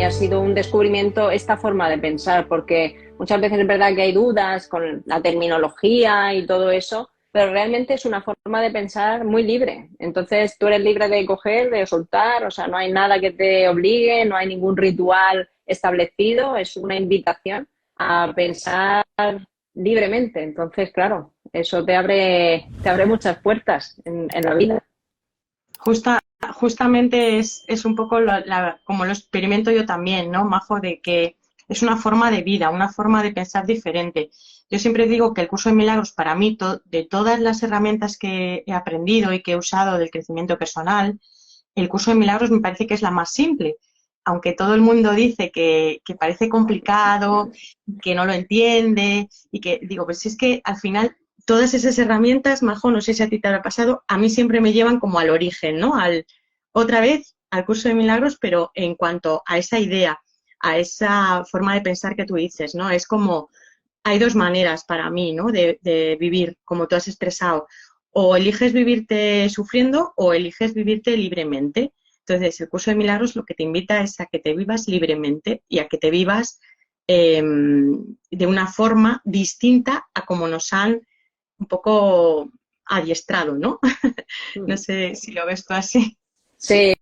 ha sido un descubrimiento esta forma de pensar, porque muchas veces es verdad que hay dudas con la terminología y todo eso, pero realmente es una forma de pensar muy libre. Entonces tú eres libre de coger, de soltar, o sea, no hay nada que te obligue, no hay ningún ritual establecido, es una invitación a pensar libremente. Entonces, claro, eso te abre muchas puertas en la vida. Justa, justamente es un poco como lo experimento yo también, ¿no, Majo? De que es una forma de vida, una forma de pensar diferente. Yo siempre digo que el curso de milagros, para mí, de todas las herramientas que he aprendido y que he usado del crecimiento personal, el curso de milagros me parece que es la más simple. Aunque todo el mundo dice que parece complicado, que no lo entiende, y que digo, pues es que al final todas esas herramientas, Majo, no sé si a ti te habrá pasado, a mí siempre me llevan como al origen, ¿no? Otra vez al curso de milagros, pero en cuanto a esa idea, a esa forma de pensar que tú dices, ¿no? Es como, hay dos maneras para mí, ¿no? De vivir, como tú has expresado. O eliges vivirte sufriendo o eliges vivirte libremente. Entonces, el curso de milagros lo que te invita es a que te vivas libremente y a que te vivas de una forma distinta a como nos han un poco adiestrado, ¿no? No sé si lo ves tú así. Sí,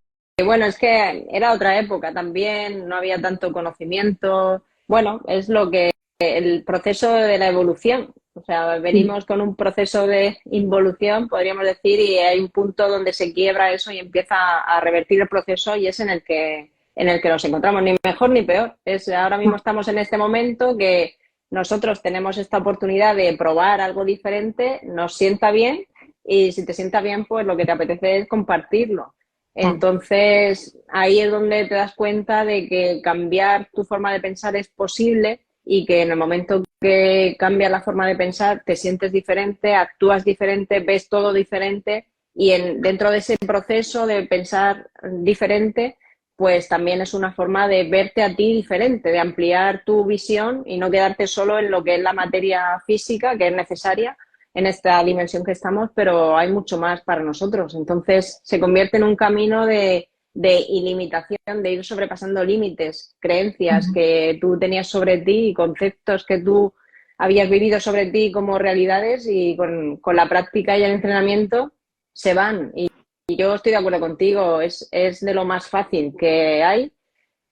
bueno, es que era otra época también, no había tanto conocimiento. Bueno, es lo que el proceso de la evolución. O sea, Sí. venimos con un proceso de involución, podríamos decir, y hay un punto donde se quiebra eso y empieza a revertir el proceso y es en el que nos encontramos, ni mejor ni peor. Es, ahora mismo estamos en este momento que nosotros tenemos esta oportunidad de probar algo diferente, nos sienta bien y si te sienta bien, pues lo que te apetece es compartirlo. Entonces, ahí es donde te das cuenta de que cambiar tu forma de pensar es posible y que en el momento que cambia la forma de pensar te sientes diferente, actúas diferente, ves todo diferente y dentro de ese proceso de pensar diferente, pues también es una forma de verte a ti diferente, de ampliar tu visión y no quedarte solo en lo que es la materia física, que es necesaria en esta dimensión que estamos, pero hay mucho más para nosotros. Entonces se convierte en un camino de ilimitación, de ir sobrepasando límites, creencias que tú tenías sobre ti y conceptos que tú habías vivido sobre ti como realidades y con la práctica y el entrenamiento se van. Y yo estoy de acuerdo contigo, es de lo más fácil que hay,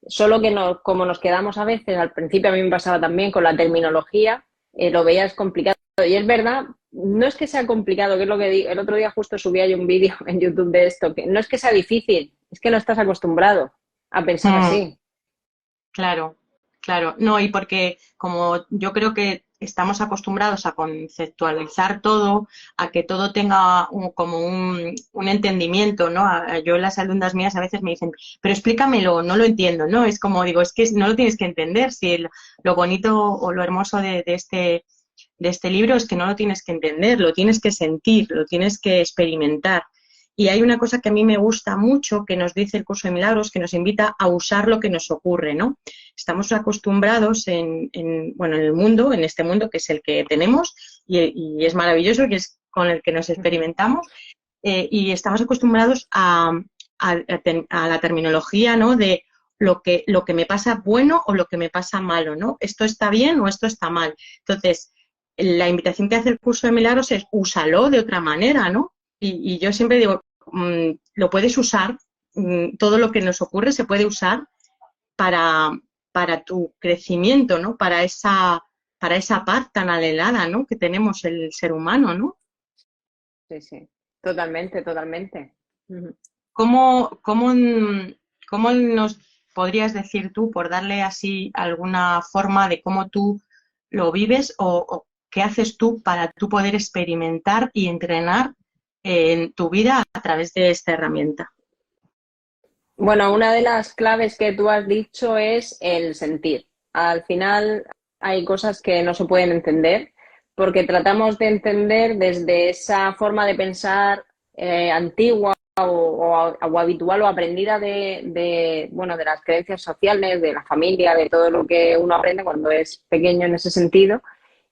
solo que no, como nos quedamos a veces, al principio a mí me pasaba también con la terminología, lo veías complicado. Y es verdad, no es que sea complicado, que es lo que digo. El otro día justo subí ahí un vídeo en YouTube de esto, que no es que sea difícil, es que no estás acostumbrado a pensar Mm. así. Claro, claro. No, y porque como yo creo que estamos acostumbrados a conceptualizar todo, a que todo tenga como un entendimiento, ¿no? Yo las alumnas mías a veces me dicen, pero explícamelo, no lo entiendo, ¿no? Es como digo, es que no lo tienes que entender, si lo bonito o lo hermoso de este libro es que no lo tienes que entender, lo tienes que sentir, lo tienes que experimentar. Y hay una cosa que a mí me gusta mucho que nos dice el curso de milagros, que nos invita a usar lo que nos ocurre, ¿no? Estamos acostumbrados bueno, en el mundo, en este mundo que es el que tenemos y es maravilloso, que es con el que nos experimentamos, y estamos acostumbrados a la terminología, ¿no? De lo que me pasa bueno o lo que me pasa malo, ¿no? Esto está bien o esto está mal. Entonces, la invitación que hace el curso de milagros es úsalo de otra manera, ¿no? Y yo siempre digo, lo puedes usar, todo lo que nos ocurre se puede usar para, para tu crecimiento, ¿no? Para esa paz tan anhelada, ¿no? Que tenemos el ser humano, ¿no? Sí, sí, totalmente, totalmente. Ujú. ¿Cómo, cómo nos podrías decir tú, por darle así alguna forma de cómo tú lo vives o qué haces tú para tú poder experimentar y entrenar en tu vida a través de esta herramienta? Bueno, una de las claves que tú has dicho es el sentir. Al final hay cosas que no se pueden entender porque tratamos de entender desde esa forma de pensar antigua o habitual o aprendida bueno, de las creencias sociales, de la familia, de todo lo que uno aprende cuando es pequeño en ese sentido.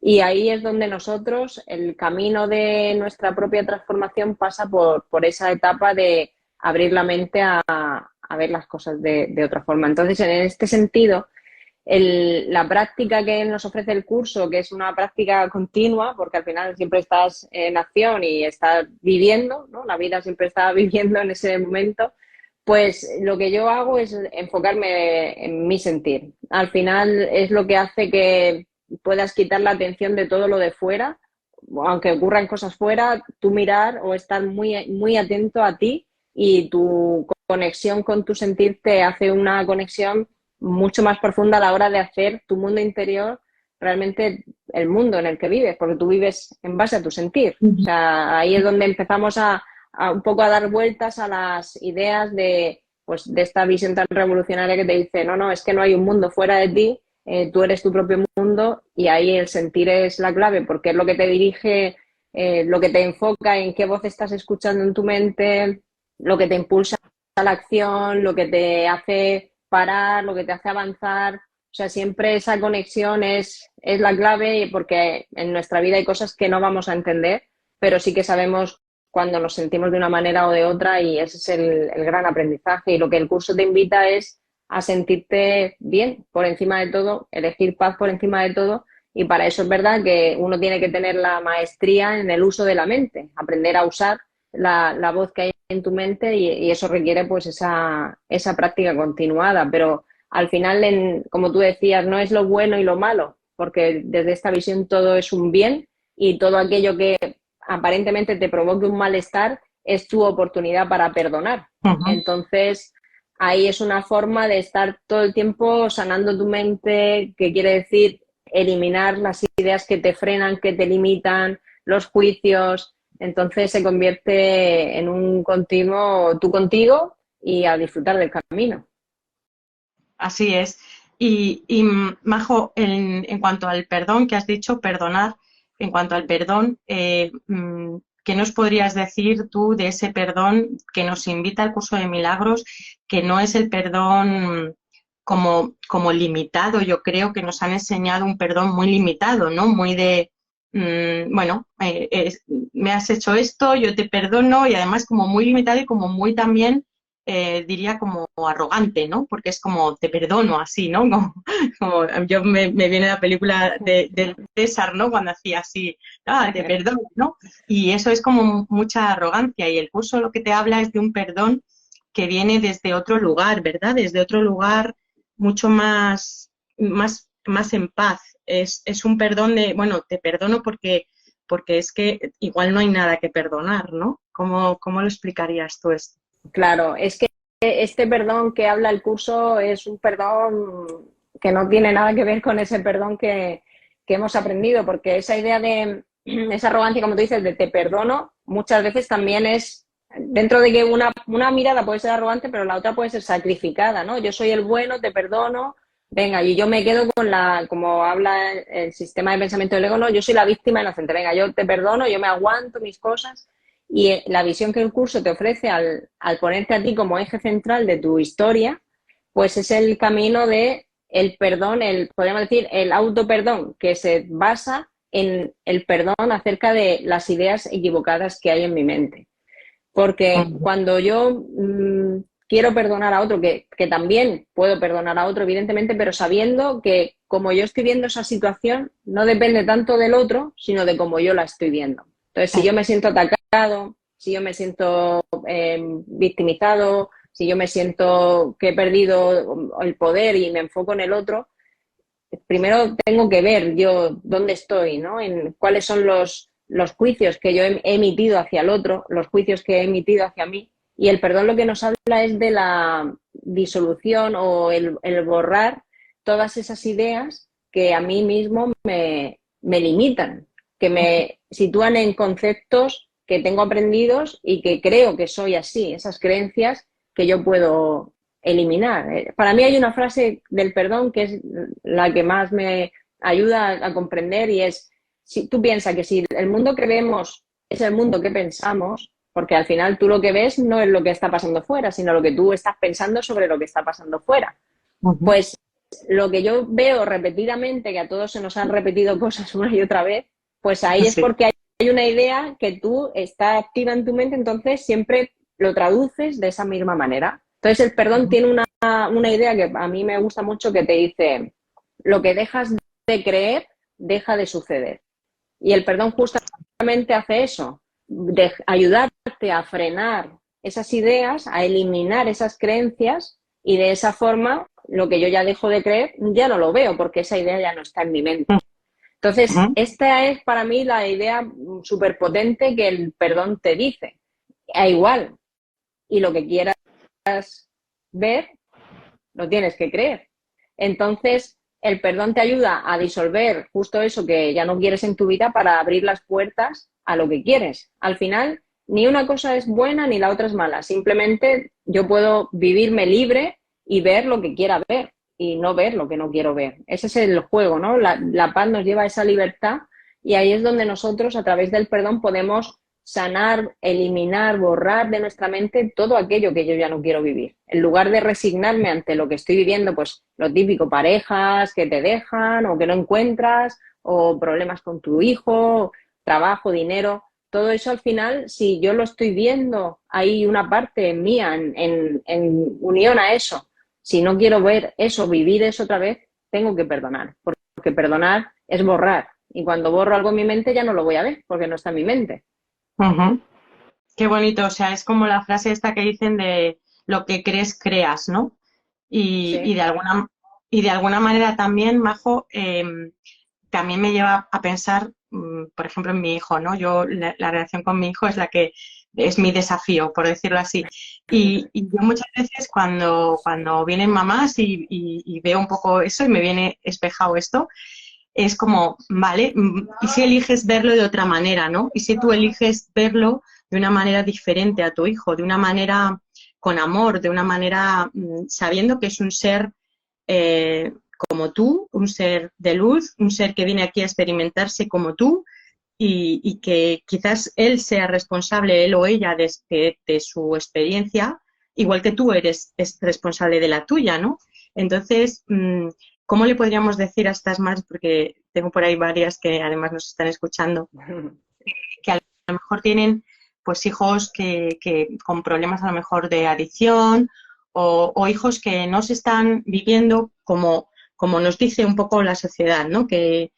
Y ahí es donde nosotros, el camino de nuestra propia transformación pasa por esa etapa de abrir la mente a ver las cosas de otra forma. Entonces, en este sentido, la práctica que nos ofrece el curso, que es una práctica continua, porque al final siempre estás en acción y estás viviendo, ¿no? La vida siempre está viviendo en ese momento, pues lo que yo hago es enfocarme en mi sentir. Al final es lo que hace que puedas quitar la atención de todo lo de fuera, aunque ocurran cosas fuera, tú mirar o estar muy, muy atento a ti y tu conexión con tu sentir te hace una conexión mucho más profunda a la hora de hacer tu mundo interior realmente el mundo en el que vives, porque tú vives en base a tu sentir. O sea, ahí es donde empezamos a un poco a dar vueltas a las ideas pues, de esta visión tan revolucionaria que te dice, no, es que no hay un mundo fuera de ti, tú eres tu propio mundo y ahí el sentir es la clave, porque es lo que te dirige, lo que te enfoca en qué voz estás escuchando en tu mente, lo que te impulsa a la acción, lo que te hace parar, lo que te hace avanzar. O sea, siempre esa conexión es la clave, porque en nuestra vida hay cosas que no vamos a entender, pero sí que sabemos cuando nos sentimos de una manera o de otra, y ese es el gran aprendizaje. Y lo que el curso te invita es a sentirte bien por encima de todo, elegir paz por encima de todo, y para eso es verdad que uno tiene que tener la maestría en el uso de la mente, aprender a usar la voz que hay en tu mente, y eso requiere pues esa práctica continuada. Pero al final, como tú decías, no es lo bueno y lo malo, porque desde esta visión todo es un bien, y todo aquello que aparentemente te provoque un malestar es tu oportunidad para perdonar. Entonces, ahí es una forma de estar todo el tiempo sanando tu mente, que quiere decir eliminar las ideas que te frenan, que te limitan, los juicios. Entonces se convierte en un continuo tú contigo y a disfrutar del camino. Así es. Y Majo, en cuanto al perdón que has dicho, perdonar, en cuanto al perdón, ¿qué nos podrías decir tú de ese perdón que nos invita al curso de milagros, que no es el perdón como limitado? Yo creo que nos han enseñado un perdón muy limitado, ¿no? Muy de, bueno, me has hecho esto, yo te perdono, y además como muy limitado y como muy también diría como arrogante, ¿no? Porque es como te perdono así, ¿no? Como yo me viene la película de César, ¿no? Cuando hacía así, te perdono, ¿no? Y eso es como mucha arrogancia, y el curso lo que te habla es de un perdón que viene desde otro lugar, ¿verdad? Desde otro lugar mucho más en paz. Es un perdón de, bueno, te perdono porque es que igual no hay nada que perdonar, ¿no? ¿Cómo lo explicarías tú esto? Claro, es que este perdón que habla el curso es un perdón que no tiene nada que ver con ese perdón que hemos aprendido, porque esa idea de esa arrogancia, como tú dices, de te perdono, muchas veces también es dentro de que una mirada puede ser arrogante, pero la otra puede ser sacrificada, ¿no? Yo soy el bueno, te perdono, venga, y yo me quedo con como habla el sistema de pensamiento del ego, no, yo soy la víctima inocente, venga, yo te perdono, yo me aguanto mis cosas. Y la visión que el curso te ofrece al ponerte a ti como eje central de tu historia, pues es el camino de el perdón, podríamos decir, el autoperdón, que se basa en el perdón acerca de las ideas equivocadas que hay en mi mente. Porque cuando yo quiero perdonar a otro, que también puedo perdonar a otro, evidentemente, pero sabiendo que como yo estoy viendo esa situación, no depende tanto del otro, sino de cómo yo la estoy viendo. Entonces, si yo me siento atacado, si yo me siento victimizado, si yo me siento que he perdido el poder y me enfoco en el otro, primero tengo que ver yo dónde estoy, ¿no? En cuáles son los juicios que yo he emitido hacia el otro, los juicios que he emitido hacia mí. Y el perdón lo que nos habla es de la disolución o el borrar todas esas ideas que a mí mismo me limitan, que me sitúan en conceptos que tengo aprendidos y que creo que soy así, esas creencias que yo puedo eliminar. Para mí hay una frase del perdón que es la que más me ayuda a comprender, y es, si tú piensas que si el mundo que vemos es el mundo que pensamos, porque al final tú lo que ves no es lo que está pasando fuera, sino lo que tú estás pensando sobre lo que está pasando fuera. Pues lo que yo veo repetidamente, que a todos se nos han repetido cosas una y otra vez, pues ahí es porque hay una idea que tú está activa en tu mente, entonces siempre lo traduces de esa misma manera. Entonces el perdón tiene una idea que a mí me gusta mucho que te dice, lo que dejas de creer deja de suceder. Y el perdón justamente hace eso, de ayudarte a frenar esas ideas, a eliminar esas creencias y de esa forma lo que yo ya dejo de creer ya no lo veo porque esa idea ya no está en mi mente. Entonces, esta es para mí la idea súper potente que el perdón te dice. A igual, y lo que quieras ver, lo tienes que creer. Entonces, el perdón te ayuda a disolver justo eso que ya no quieres en tu vida para abrir las puertas a lo que quieres. Al final, ni una cosa es buena ni la otra es mala. Simplemente yo puedo vivirme libre y ver lo que quiera ver y no ver lo que no quiero ver. Ese es el juego, ¿no? La paz nos lleva a esa libertad y ahí es donde nosotros, a través del perdón, podemos sanar, eliminar, borrar de nuestra mente todo aquello que yo ya no quiero vivir. En lugar de resignarme ante lo que estoy viviendo, pues lo típico, parejas que te dejan o que no encuentras, o problemas con tu hijo, trabajo, dinero, todo eso al final, si yo lo estoy viendo, hay una parte mía en unión a eso. Si no quiero ver eso, vivir eso otra vez, tengo que perdonar, porque perdonar es borrar. Y cuando borro algo en mi mente ya no lo voy a ver, porque no está en mi mente. Ujú. Qué bonito, o sea, es como la frase esta que dicen de lo que crees, creas, ¿no? Y, y Sí. de alguna, y de alguna manera también, Majo, también me lleva a pensar, por ejemplo, en mi hijo, ¿no? Yo, la relación con mi hijo es la que es mi desafío, por decirlo así. Y yo muchas veces cuando vienen mamás y veo un poco eso y me viene espejado esto, es como, vale, ¿y si eliges verlo de otra manera, ¿no? ¿Y si tú eliges verlo de una manera diferente a tu hijo, de una manera con amor, de una manera sabiendo que es un ser como tú, un ser de luz, un ser que viene aquí a experimentarse como tú y que quizás él sea responsable, él o ella, de su experiencia, igual que tú es responsable de la tuya, ¿no? Entonces, ¿cómo le podríamos decir a estas madres, porque tengo por ahí varias que además nos están escuchando, que a lo mejor tienen pues hijos que con problemas a lo mejor de adicción o hijos que no se están viviendo como nos dice un poco la sociedad, ¿no? Que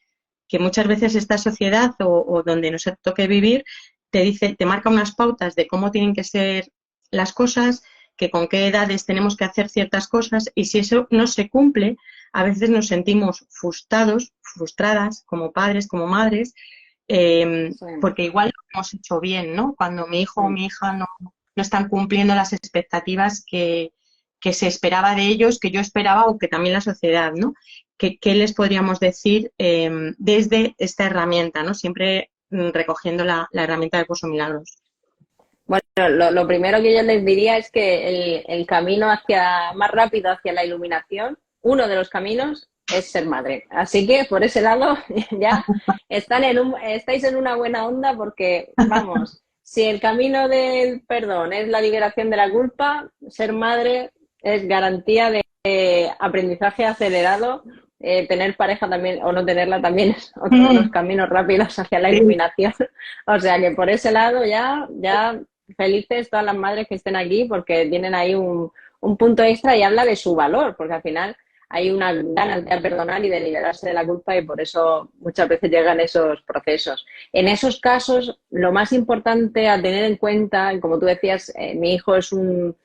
muchas veces esta sociedad o donde nos toque vivir te dice, te marca unas pautas de cómo tienen que ser las cosas, que con qué edades tenemos que hacer ciertas cosas y si eso no se cumple, a veces nos sentimos frustrados, frustradas como padres, como madres, Sí. porque igual lo hemos hecho bien, ¿no? Cuando mi hijo o mi hija no están cumpliendo las expectativas que se esperaba de ellos, que yo esperaba o que también la sociedad, ¿no? ¿Qué les podríamos decir desde esta herramienta, ¿no? Siempre recogiendo la herramienta de Curso Milagros. Bueno, lo primero que yo les diría es que el camino hacia más rápido hacia la iluminación, uno de los caminos es ser madre. Así que por ese lado ya estáis en una buena onda porque, vamos, si el camino del perdón es la liberación de la culpa, ser madre es garantía de aprendizaje acelerado. Tener pareja también o no tenerla también es otro de los caminos rápidos hacia la Sí. iluminación. O sea que por ese lado ya felices todas las madres que estén aquí porque tienen ahí un punto extra y habla de su valor, porque al final hay una ganas de perdonar y de liberarse de la culpa y por eso muchas veces llegan esos procesos. En esos casos, lo más importante a tener en cuenta, y como tú decías, mi hijo es un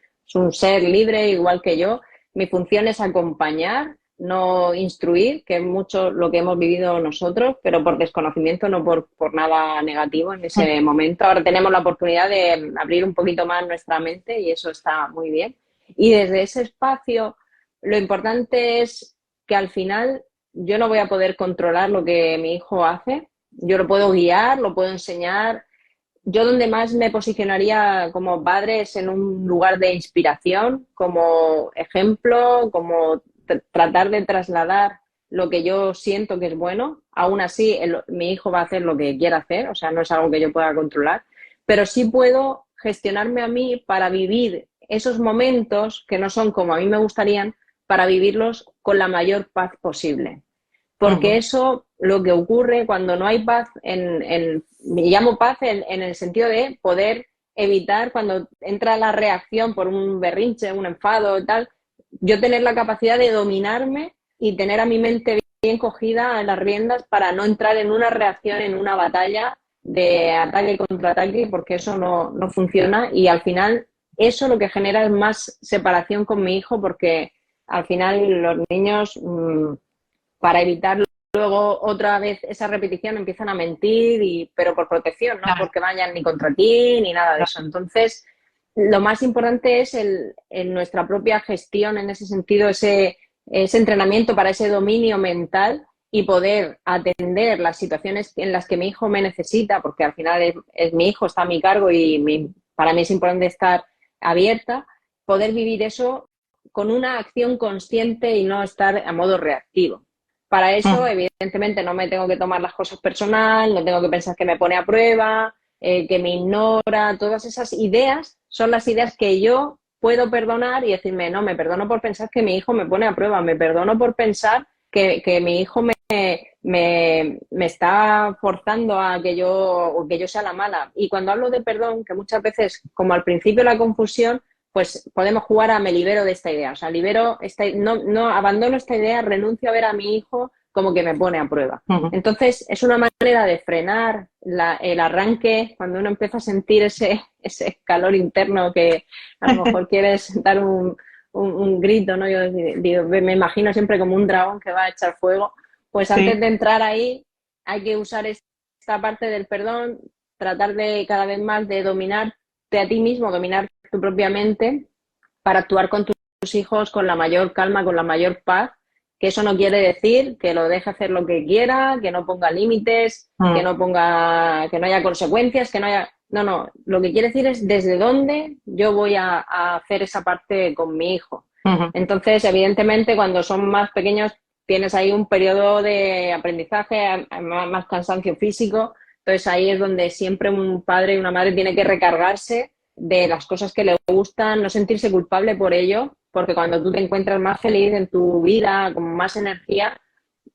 ser libre igual que yo, mi función es acompañar, no instruir, que es mucho lo que hemos vivido nosotros, pero por desconocimiento, no por nada negativo en ese momento. Ahora tenemos la oportunidad de abrir un poquito más nuestra mente y eso está muy bien. Y desde ese espacio, lo importante es que al final yo no voy a poder controlar lo que mi hijo hace. Yo lo puedo guiar, lo puedo enseñar. Yo donde más me posicionaría como padre es en un lugar de inspiración, como ejemplo, como tratar de trasladar lo que yo siento que es bueno. Aún así, mi hijo va a hacer lo que quiera hacer, o sea, no es algo que yo pueda controlar, pero sí puedo gestionarme a mí para vivir esos momentos que no son como a mí me gustarían, para vivirlos con la mayor paz posible. Porque eso, lo que ocurre cuando no hay paz, me llamo paz en el sentido de poder evitar cuando entra la reacción por un berrinche, un enfado y tal, yo tener la capacidad de dominarme y tener a mi mente bien cogida en las riendas para no entrar en una reacción, en una batalla de ataque y contraataque, porque eso no funciona y al final eso lo que genera es más separación con mi hijo, porque al final los niños, para evitar luego otra vez esa repetición, empiezan a mentir, pero por protección, no Claro, porque vayan ni contra ti ni nada de eso. Entonces, lo más importante es en nuestra propia gestión, en ese sentido, ese entrenamiento para ese dominio mental y poder atender las situaciones en las que mi hijo me necesita, porque al final es mi hijo, está a mi cargo y para mí es importante estar abierta, poder vivir eso con una acción consciente y no estar a modo reactivo. Para eso, mm, evidentemente, no me tengo que tomar las cosas personal, no tengo que pensar que me pone a prueba, que me ignora. Todas esas ideas son las ideas que yo puedo perdonar y decirme, no, me perdono por pensar que mi hijo me pone a prueba, me perdono por pensar que mi hijo me está forzando a que yo sea la mala. Y cuando hablo de perdón, que muchas veces, como al principio la confusión, pues podemos jugar a me libero de esta idea. O sea, no abandono esta idea, renuncio a ver a mi hijo como que me pone a prueba. mm. Entonces, es una manera de frenar el arranque cuando uno empieza a sentir ese calor interno que a lo mejor quieres dar un grito, ¿no? Yo digo, me imagino siempre como un dragón que va a echar fuego. Pues antes Sí, de entrar ahí, hay que usar esta parte del perdón, tratar de cada vez más de dominarte a ti mismo, dominar tu propia mente para actuar con tus hijos con la mayor calma, con la mayor paz, que eso no quiere decir que lo deje hacer lo que quiera, que no ponga límites, mm, que no haya consecuencias, que no haya... No, no, lo que quiere decir es desde dónde yo voy a hacer esa parte con mi hijo. mm. Entonces, evidentemente, cuando son más pequeños, tienes ahí un periodo de aprendizaje, más cansancio físico. Entonces, ahí es donde siempre un padre y una madre tiene que recargarse de las cosas que le gustan, no sentirse culpable por ello, porque cuando tú te encuentras más feliz en tu vida, con más energía,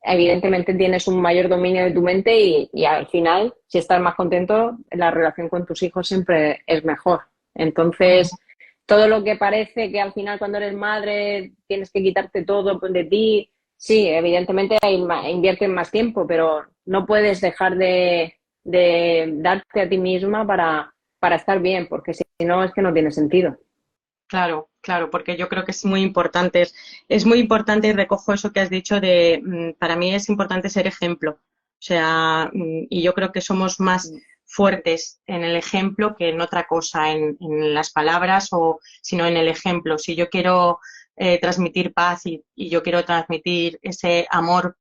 evidentemente tienes un mayor dominio de tu mente y al final, si estás más contento, la relación con tus hijos siempre es mejor. Entonces, todo lo que parece que al final cuando eres madre tienes que quitarte todo de ti, sí, evidentemente inviertes más tiempo, pero no puedes dejar de darte a ti misma para estar bien, porque si no es que no tiene sentido. Claro, claro, porque yo creo que es muy importante, es muy importante y recojo eso que has dicho para mí es importante ser ejemplo. O sea, y yo creo que somos más fuertes en el ejemplo que en otra cosa, en las palabras sino en el ejemplo. Si yo quiero transmitir paz y yo quiero transmitir ese amor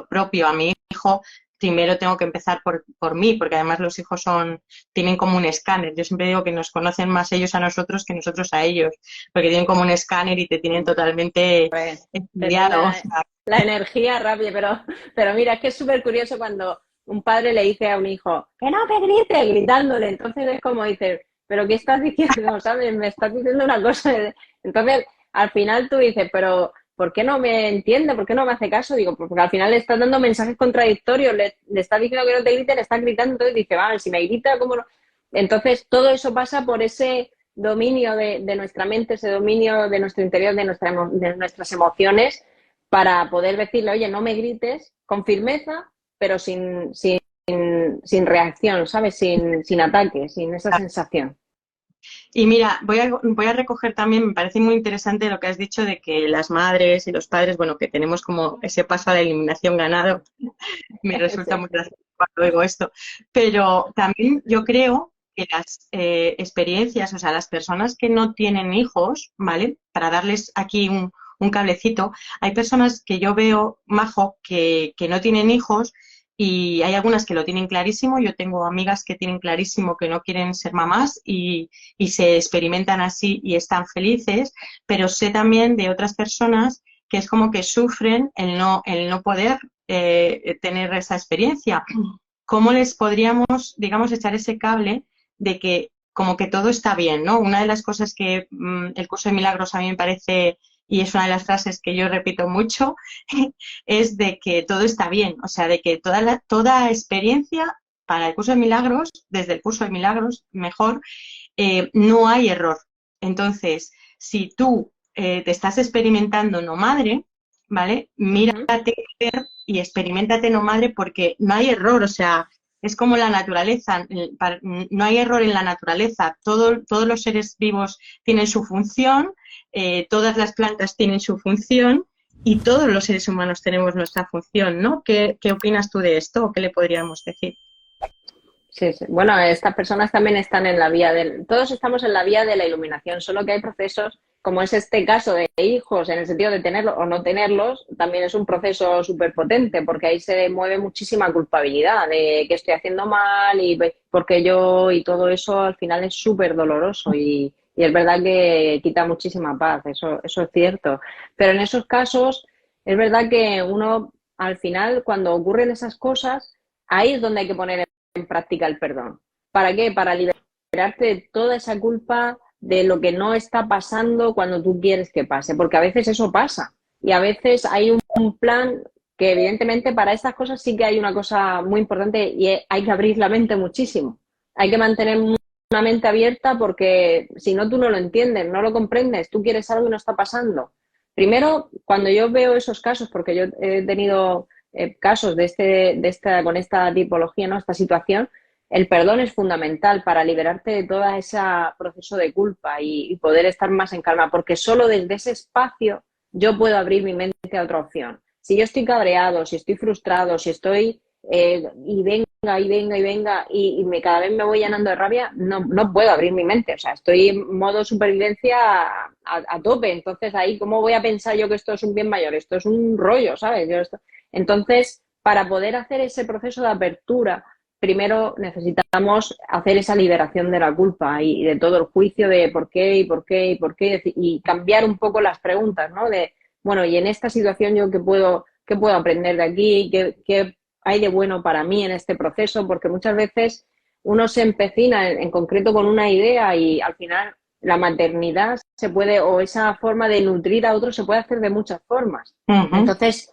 propio a mi hijo, primero tengo que empezar por mí, porque además los hijos tienen como un escáner. Yo siempre digo que nos conocen más ellos a nosotros que nosotros a ellos, porque tienen como un escáner y te tienen totalmente Pues, te tiene estudiado. O sea, la energía rápida, pero mira, es que es súper curioso cuando un padre le dice a un hijo, que no, que grite, gritándole. Entonces es como dices, pero ¿qué estás diciendo? ¿Sabes? Me estás diciendo una cosa. Entonces, al final tú dices, pero ¿por qué no me entiende? ¿Por qué no me hace caso? Digo, pues porque al final le estás dando mensajes contradictorios, le estás diciendo que no te grite, le estás gritando, entonces dice, vale, si me grita, ¿cómo no? Entonces, todo eso pasa por ese dominio de nuestra mente, ese dominio de nuestro interior, de nuestras emociones, para poder decirle, oye, no me grites con firmeza, pero sin reacción, ¿sabes? Sin ataque, sin esa sensación. y mira, voy a recoger también, me parece muy interesante lo que has dicho de que las madres y los padres, bueno, que tenemos como ese paso a la eliminación ganado. Me resulta Sí. muy gracioso cuando oigo esto. Pero también yo creo que las experiencias, o sea, las personas que no tienen hijos, ¿vale? Para darles aquí un cablecito, hay personas que yo veo, Majo, que no tienen hijos y hay algunas que lo tienen clarísimo. Yo tengo amigas que tienen clarísimo que no quieren ser mamás y se experimentan así y están felices, pero sé también de otras personas que es como que sufren el no poder tener esa experiencia. ¿Cómo les podríamos, digamos, echar ese cable de que como que todo está bien, ¿no? Una de las cosas que el curso de milagros a mí me parece, y es una de las frases que yo repito mucho, es de que todo está bien, o sea, de que toda experiencia para el curso de milagros, desde el curso de milagros, mejor, no hay error. Entonces, si tú te estás experimentando no madre, ¿vale? Mírate y experiméntate no madre porque no hay error, o sea, es como la naturaleza, no hay error en la naturaleza, todos los seres vivos tienen su función, todas las plantas tienen su función y todos los seres humanos tenemos nuestra función, ¿no? ¿Qué opinas tú de esto o qué le podríamos decir? Sí, sí. Bueno, estas personas también están en la vía todos estamos en la vía de la iluminación, solo que hay procesos, como es este caso de hijos, en el sentido de tenerlos o no tenerlos, también es un proceso súper potente, porque ahí se mueve muchísima culpabilidad de que estoy haciendo mal y porque yo y todo eso al final es súper doloroso y es verdad que quita muchísima paz, eso es cierto. Pero en esos casos es verdad que uno al final, cuando ocurren esas cosas, ahí es donde hay que poner en práctica el perdón. ¿Para qué? Para liberarte de toda esa culpa de lo que no está pasando cuando tú quieres que pase, porque a veces eso pasa y a veces hay un plan que evidentemente para estas cosas sí que hay una cosa muy importante y hay que abrir la mente muchísimo. Hay que mantener una mente abierta porque si no tú no lo entiendes, no lo comprendes, tú quieres algo y no está pasando. Primero, cuando yo veo esos casos, porque yo he tenido casos con esta tipología, ¿no? Esta situación, el perdón es fundamental para liberarte de todo ese proceso de culpa y poder estar más en calma, porque solo desde ese espacio yo puedo abrir mi mente a otra opción. Si yo estoy cabreado, si estoy frustrado, si estoy y venga y venga y venga cada vez me voy llenando de rabia, no puedo abrir mi mente. O sea, estoy en modo supervivencia a tope. Entonces ahí, ¿cómo voy a pensar yo que esto es un bien mayor? Esto es un rollo, ¿sabes? Entonces, para poder hacer ese proceso de apertura, primero necesitamos hacer esa liberación de la culpa y de todo el juicio de por qué y por qué y por qué y cambiar un poco las preguntas, ¿no? De, bueno, y en esta situación yo qué puedo aprender de aquí, qué hay de bueno para mí en este proceso, porque muchas veces uno se empecina en concreto con una idea y al final la maternidad se puede, o esa forma de nutrir a otros se puede hacer de muchas formas. Entonces,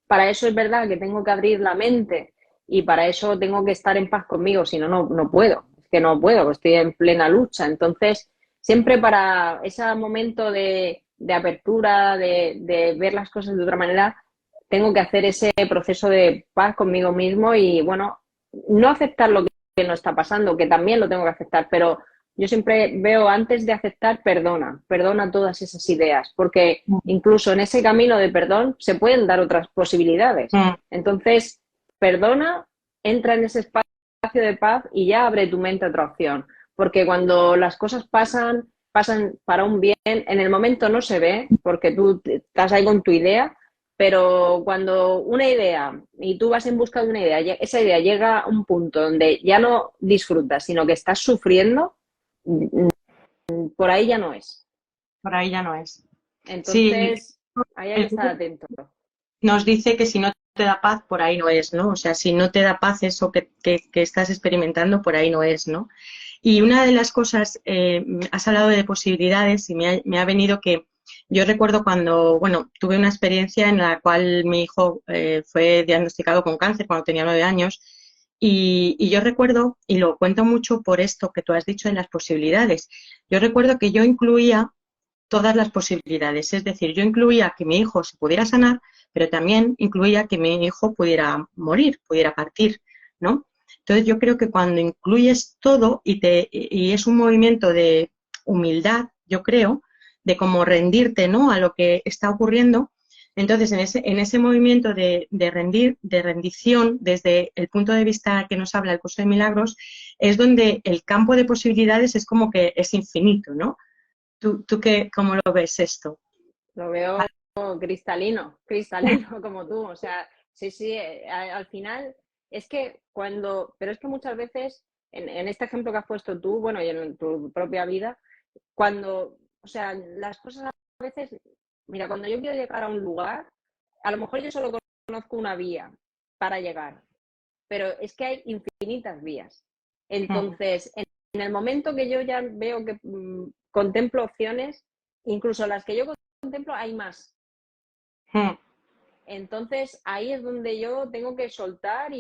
para eso es verdad que tengo que abrir la mente y para eso tengo que estar en paz conmigo, si no, no puedo. Es que no puedo, estoy en plena lucha. Entonces, siempre para ese momento de apertura, de ver las cosas de otra manera, tengo que hacer ese proceso de paz conmigo mismo y, bueno, no aceptar lo que no está pasando, que también lo tengo que aceptar, pero yo siempre veo antes de aceptar, perdona todas esas ideas, porque incluso en ese camino de perdón se pueden dar otras posibilidades. Entonces, perdona, entra en ese espacio de paz y ya abre tu mente a otra opción, porque cuando las cosas pasan para un bien, en el momento no se ve, porque tú estás ahí con tu idea, pero cuando una idea, y tú vas en busca de una idea, esa idea llega a un punto donde ya no disfrutas, sino que estás sufriendo, por ahí ya no es. Por ahí ya no es. Sí, Entonces, ahí hay que estar atento. nos dice que si no te da paz, por ahí no es, ¿no? O sea, si no te da paz eso que estás experimentando, por ahí no es, ¿no? Y una de las cosas, has hablado de posibilidades y me ha venido que yo recuerdo cuando, bueno, tuve una experiencia en la cual mi hijo fue diagnosticado con cáncer cuando tenía 9 años y yo recuerdo, y lo cuento mucho por esto que tú has dicho en las posibilidades, yo recuerdo que yo incluía todas las posibilidades. Es decir, yo incluía que mi hijo se pudiera sanar, pero también incluía que mi hijo pudiera morir, pudiera partir, ¿no? Entonces yo creo que cuando incluyes todo y es un movimiento de humildad, yo creo, de cómo rendirte, ¿no?, a lo que está ocurriendo, entonces en ese movimiento de rendición, desde el punto de vista que nos habla el curso de milagros, es donde el campo de posibilidades es como que es infinito, ¿no? ¿Tú cómo lo ves esto? Lo veo cristalino como tú. O sea, sí, al final es que pero es que muchas veces, en este ejemplo que has puesto tú, bueno, y en tu propia vida, o sea, las cosas a veces, mira, cuando yo quiero llegar a un lugar, a lo mejor yo solo conozco una vía para llegar, pero es que hay infinitas vías. Entonces, en el momento que yo ya veo que contemplo opciones, incluso las que yo contemplo, hay más. Entonces, ahí es donde yo tengo que soltar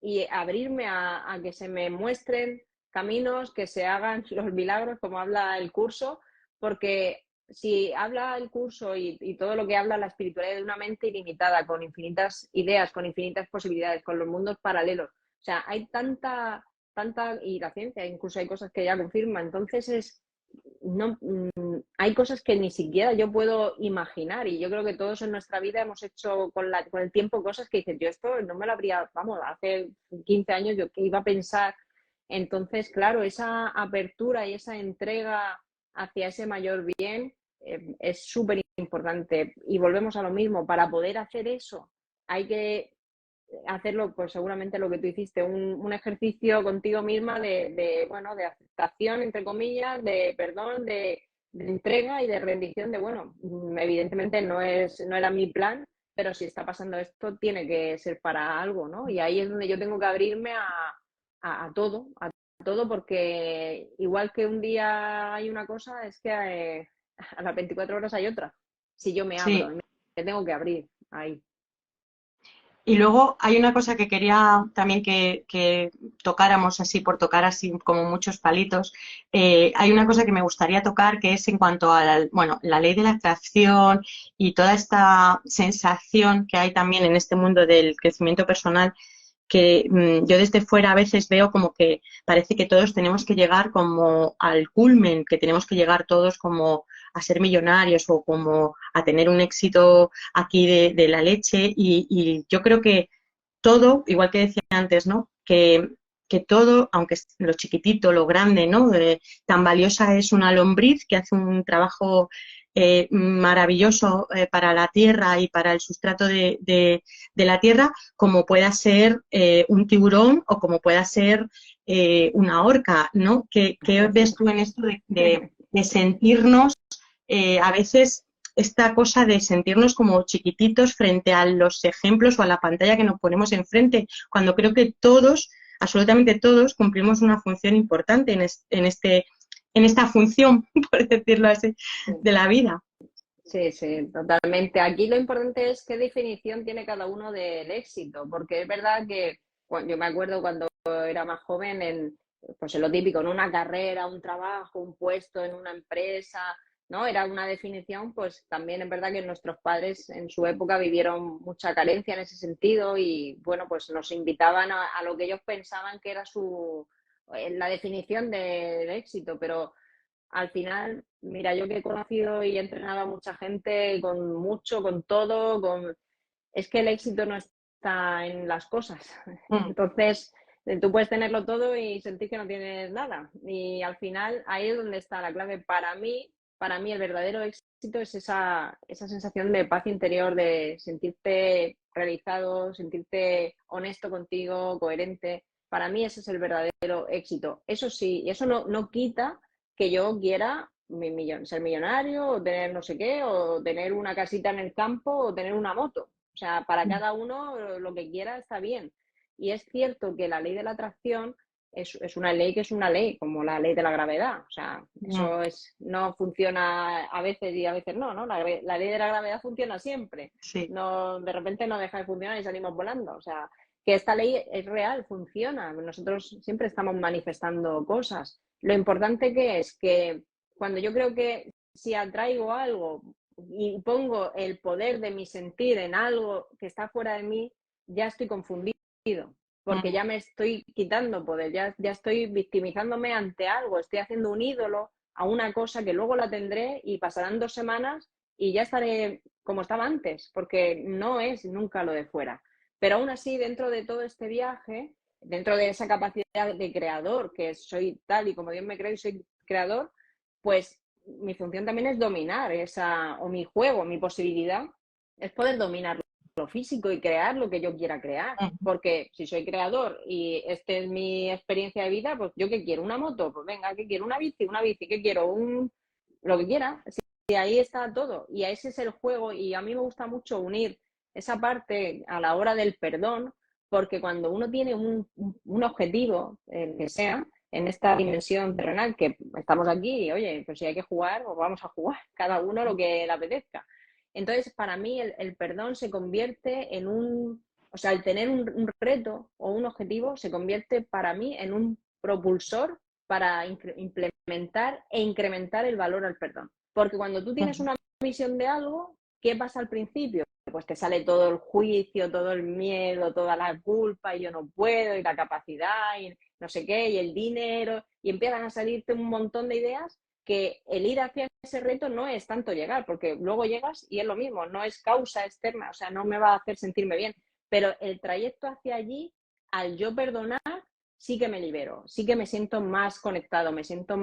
y abrirme a que se me muestren caminos, que se hagan los milagros, como habla el curso, porque si habla el curso y todo lo que habla la espiritualidad de una mente ilimitada, con infinitas ideas, con infinitas posibilidades, con los mundos paralelos, o sea, hay tanta, y la ciencia, incluso hay cosas que ya confirma, entonces no, hay cosas que ni siquiera yo puedo imaginar y yo creo que todos en nuestra vida hemos hecho con el tiempo cosas que dices, yo esto no me lo habría, vamos, hace 15 años yo que iba a pensar. Entonces, claro, esa apertura y esa entrega hacia ese mayor bien es súper importante. Y volvemos a lo mismo, para poder hacer eso hay que hacerlo, pues seguramente lo que tú hiciste, un ejercicio contigo misma bueno, de aceptación, entre comillas, de perdón, de entrega y de rendición de, bueno, evidentemente no era mi plan, pero si está pasando esto, tiene que ser para algo, ¿no? Y ahí es donde yo tengo que abrirme a todo, porque igual que un día hay una cosa, es que a las 24 horas hay otra. Si yo me abro, Sí. me tengo que abrir ahí. Y luego hay una cosa que quería también que tocáramos así, por tocar así como muchos palitos. Hay una cosa que me gustaría tocar que es en cuanto a bueno, la ley de la atracción y toda esta sensación que hay también en este mundo del crecimiento personal que yo desde fuera a veces veo como que parece que todos tenemos que llegar como al culmen, que tenemos que llegar todos como a ser millonarios o como a tener un éxito aquí de la leche y yo creo que todo, igual que decía antes, ¿no? Que todo, aunque es lo chiquitito, lo grande, ¿no? Tan valiosa es una lombriz que hace un trabajo maravilloso para la tierra y para el sustrato de la tierra, como pueda ser un tiburón o como pueda ser una orca, ¿no? ¿Qué ves tú en esto de sentirnos a veces esta cosa de sentirnos como chiquititos frente a los ejemplos o a la pantalla que nos ponemos enfrente, cuando creo que todos, absolutamente todos, cumplimos una función importante en esta función, por decirlo así, de la vida? Sí, sí, totalmente. Aquí lo importante es qué definición tiene cada uno del éxito, porque es verdad que yo me acuerdo cuando era más joven pues en lo típico, en una carrera, un trabajo, un puesto en una empresa, ¿no? Era una definición, pues también es verdad que nuestros padres en su época vivieron mucha carencia en ese sentido y bueno, pues nos invitaban a lo que ellos pensaban que era la definición del éxito, pero al final, mira, yo que he conocido y he entrenado a mucha gente con mucho, con todo, es que el éxito no está en las cosas. Mm, Entonces, tú puedes tenerlo todo y sentir que no tienes nada. Y al final, ahí es donde está la clave. Para mí el verdadero éxito es esa sensación de paz interior, de sentirte realizado, sentirte honesto contigo, coherente. Para mí ese es el verdadero éxito. Eso sí, y eso no quita que yo quiera ser millonario o tener no sé qué, o tener una casita en el campo o tener una moto. O sea, para mm, cada uno lo que quiera está bien. Y es cierto que la ley de la atracción es una ley que es una ley, como la ley de la gravedad. O sea, mm, no funciona a veces y a veces no, ¿no? La ley de la gravedad funciona siempre. sí. No, de repente no deja de funcionar y salimos volando. O sea, que esta ley es real, funciona. Nosotros siempre estamos manifestando cosas. Lo importante que es que cuando yo creo que si atraigo algo y pongo el poder de mi sentir en algo que está fuera de mí, ya estoy confundido, porque Mm, ya me estoy quitando poder, ya estoy victimizándome ante algo, estoy haciendo un ídolo a una cosa que luego la tendré y pasarán 2 semanas y ya estaré como estaba antes, porque no es nunca lo de fuera. Pero aún así, dentro de todo este viaje, dentro de esa capacidad de creador, que soy tal y como Dios me cree y soy creador, pues mi función también es dominar o mi juego, mi posibilidad, es poder dominar lo físico y crear lo que yo quiera crear. mm, Porque si soy creador y esta es mi experiencia de vida, pues yo qué quiero, una moto, pues venga, ¿qué quiero? Una bici, ¿qué quiero? Lo que quiera. Y ahí está todo. Y ese es el juego. Y a mí me gusta mucho unir esa parte a la hora del perdón, porque cuando uno tiene un objetivo, el que sea, en esta dimensión terrenal, que estamos aquí y, oye, pues si hay que jugar, pues vamos a jugar, cada uno lo que le apetezca. Entonces, para mí, el perdón se convierte o sea, el tener un reto o un objetivo se convierte para mí en un propulsor para implementar e incrementar el valor al perdón. Porque cuando tú tienes una visión de algo, ¿qué pasa al principio? Pues te sale todo el juicio, todo el miedo, toda la culpa, y yo no puedo, y la capacidad, y no sé qué, y el dinero, y empiezan a salirte un montón de ideas que el ir hacia ese reto no es tanto llegar, porque luego llegas y es lo mismo, no es causa externa, o sea, no me va a hacer sentirme bien, pero el trayecto hacia allí, al yo perdonar, sí que me libero, sí que me siento más conectado, me siento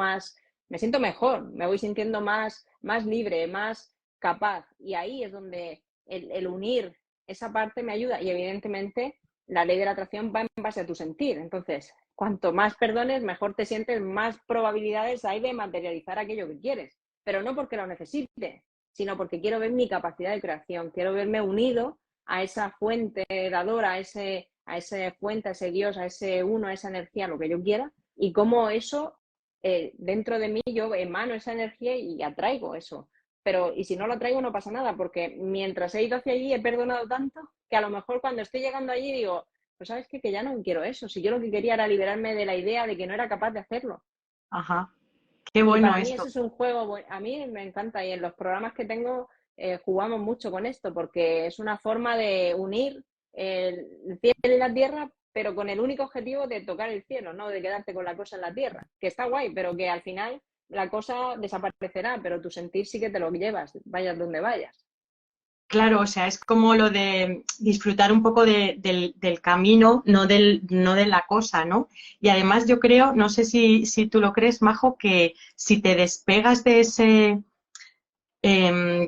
mejor, me voy sintiendo más libre, más capaz, y ahí es donde el unir esa parte me ayuda, y evidentemente la ley de la atracción va en base a tu sentir. Entonces, cuanto más perdones, mejor te sientes, más probabilidades hay de materializar aquello que quieres. Pero no porque lo necesite, sino porque quiero ver mi capacidad de creación, quiero verme unido a esa fuente dadora, a esa fuente, a ese Dios, a ese uno, a esa energía, lo que yo quiera, y cómo eso, dentro de mí, yo emano esa energía y atraigo eso. Pero, y si no lo traigo, no pasa nada, porque mientras he ido hacia allí he perdonado tanto que a lo mejor cuando estoy llegando allí digo, pues sabes qué, que ya no quiero eso, si yo lo que quería era liberarme de la idea de que no era capaz de hacerlo. Ajá, qué Y bueno para mí ese esto. es un juego, a mí me encanta, y en los programas que tengo jugamos mucho con esto, porque es una forma de unir el cielo y la tierra, pero con el único objetivo de tocar el cielo, no de quedarte con la cosa en la tierra, que está guay, pero que al final la cosa desaparecerá, pero tu sentir sí que te lo llevas, vayas donde vayas. Claro, o sea, es como lo de disfrutar un poco del camino, no de la cosa, ¿no? Y además yo creo, no sé si tú lo crees, Majo, que si te despegas de ese,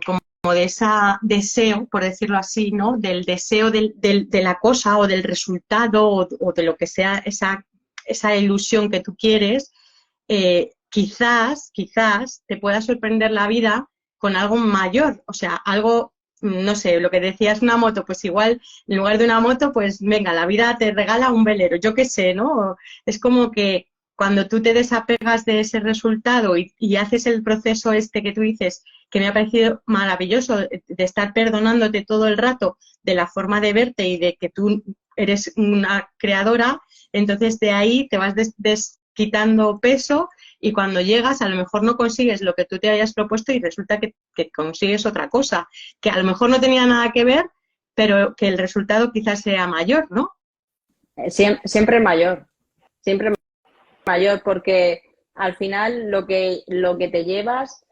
como de ese deseo, por decirlo así, ¿no? Del deseo de la cosa o del resultado o de lo que sea esa ilusión que tú quieres, quizás te pueda sorprender la vida con algo mayor, o sea, algo, no sé, lo que decías, una moto, pues igual en lugar de una moto, pues venga, la vida te regala un velero, yo qué sé, ¿no? Es como que cuando tú te desapegas de ese resultado y haces el proceso este que tú dices, que me ha parecido maravilloso, de estar perdonándote todo el rato de la forma de verte y de que tú eres una creadora, entonces de ahí te vas quitando peso y cuando llegas a lo mejor no consigues lo que tú te hayas propuesto y resulta que consigues otra cosa, que a lo mejor no tenía nada que ver, pero que el resultado quizás sea mayor, ¿no? Siempre mayor, siempre mayor, porque al final lo que te llevas,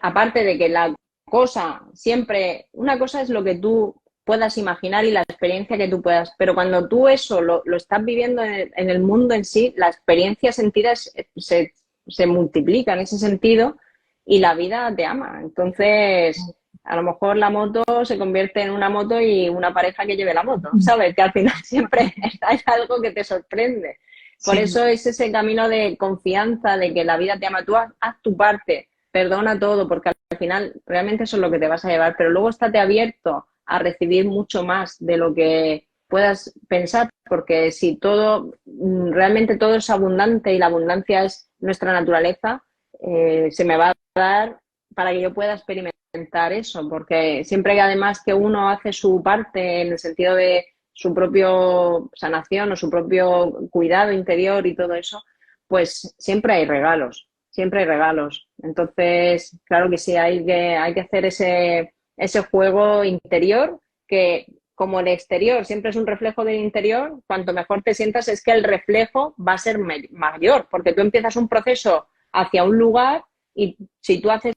aparte de que la cosa siempre, una cosa es lo que tú puedas imaginar y la experiencia que tú puedas, pero cuando tú eso lo estás viviendo en el mundo en sí, la experiencia sentida se multiplica en ese sentido y la vida te ama. Entonces, a lo mejor la moto se convierte en una moto y una pareja que lleve la moto, ¿sabes? Que al final siempre hay algo que te sorprende. Por Sí, eso es ese camino de confianza, de que la vida te ama. Tú haz tu parte, perdona todo, porque al final realmente eso es lo que te vas a llevar, pero luego estate abierto a recibir mucho más de lo que puedas pensar, porque si todo, realmente todo es abundante y la abundancia es nuestra naturaleza, se me va a dar para que yo pueda experimentar eso, porque siempre que además que uno hace su parte en el sentido de su propio sanación o su propio cuidado interior y todo eso, pues siempre hay regalos, siempre hay regalos. Entonces, claro que sí, hay que hacer ese juego interior que como el exterior siempre es un reflejo del interior, cuanto mejor te sientas es que el reflejo va a ser mayor, porque tú empiezas un proceso hacia un lugar y si tú haces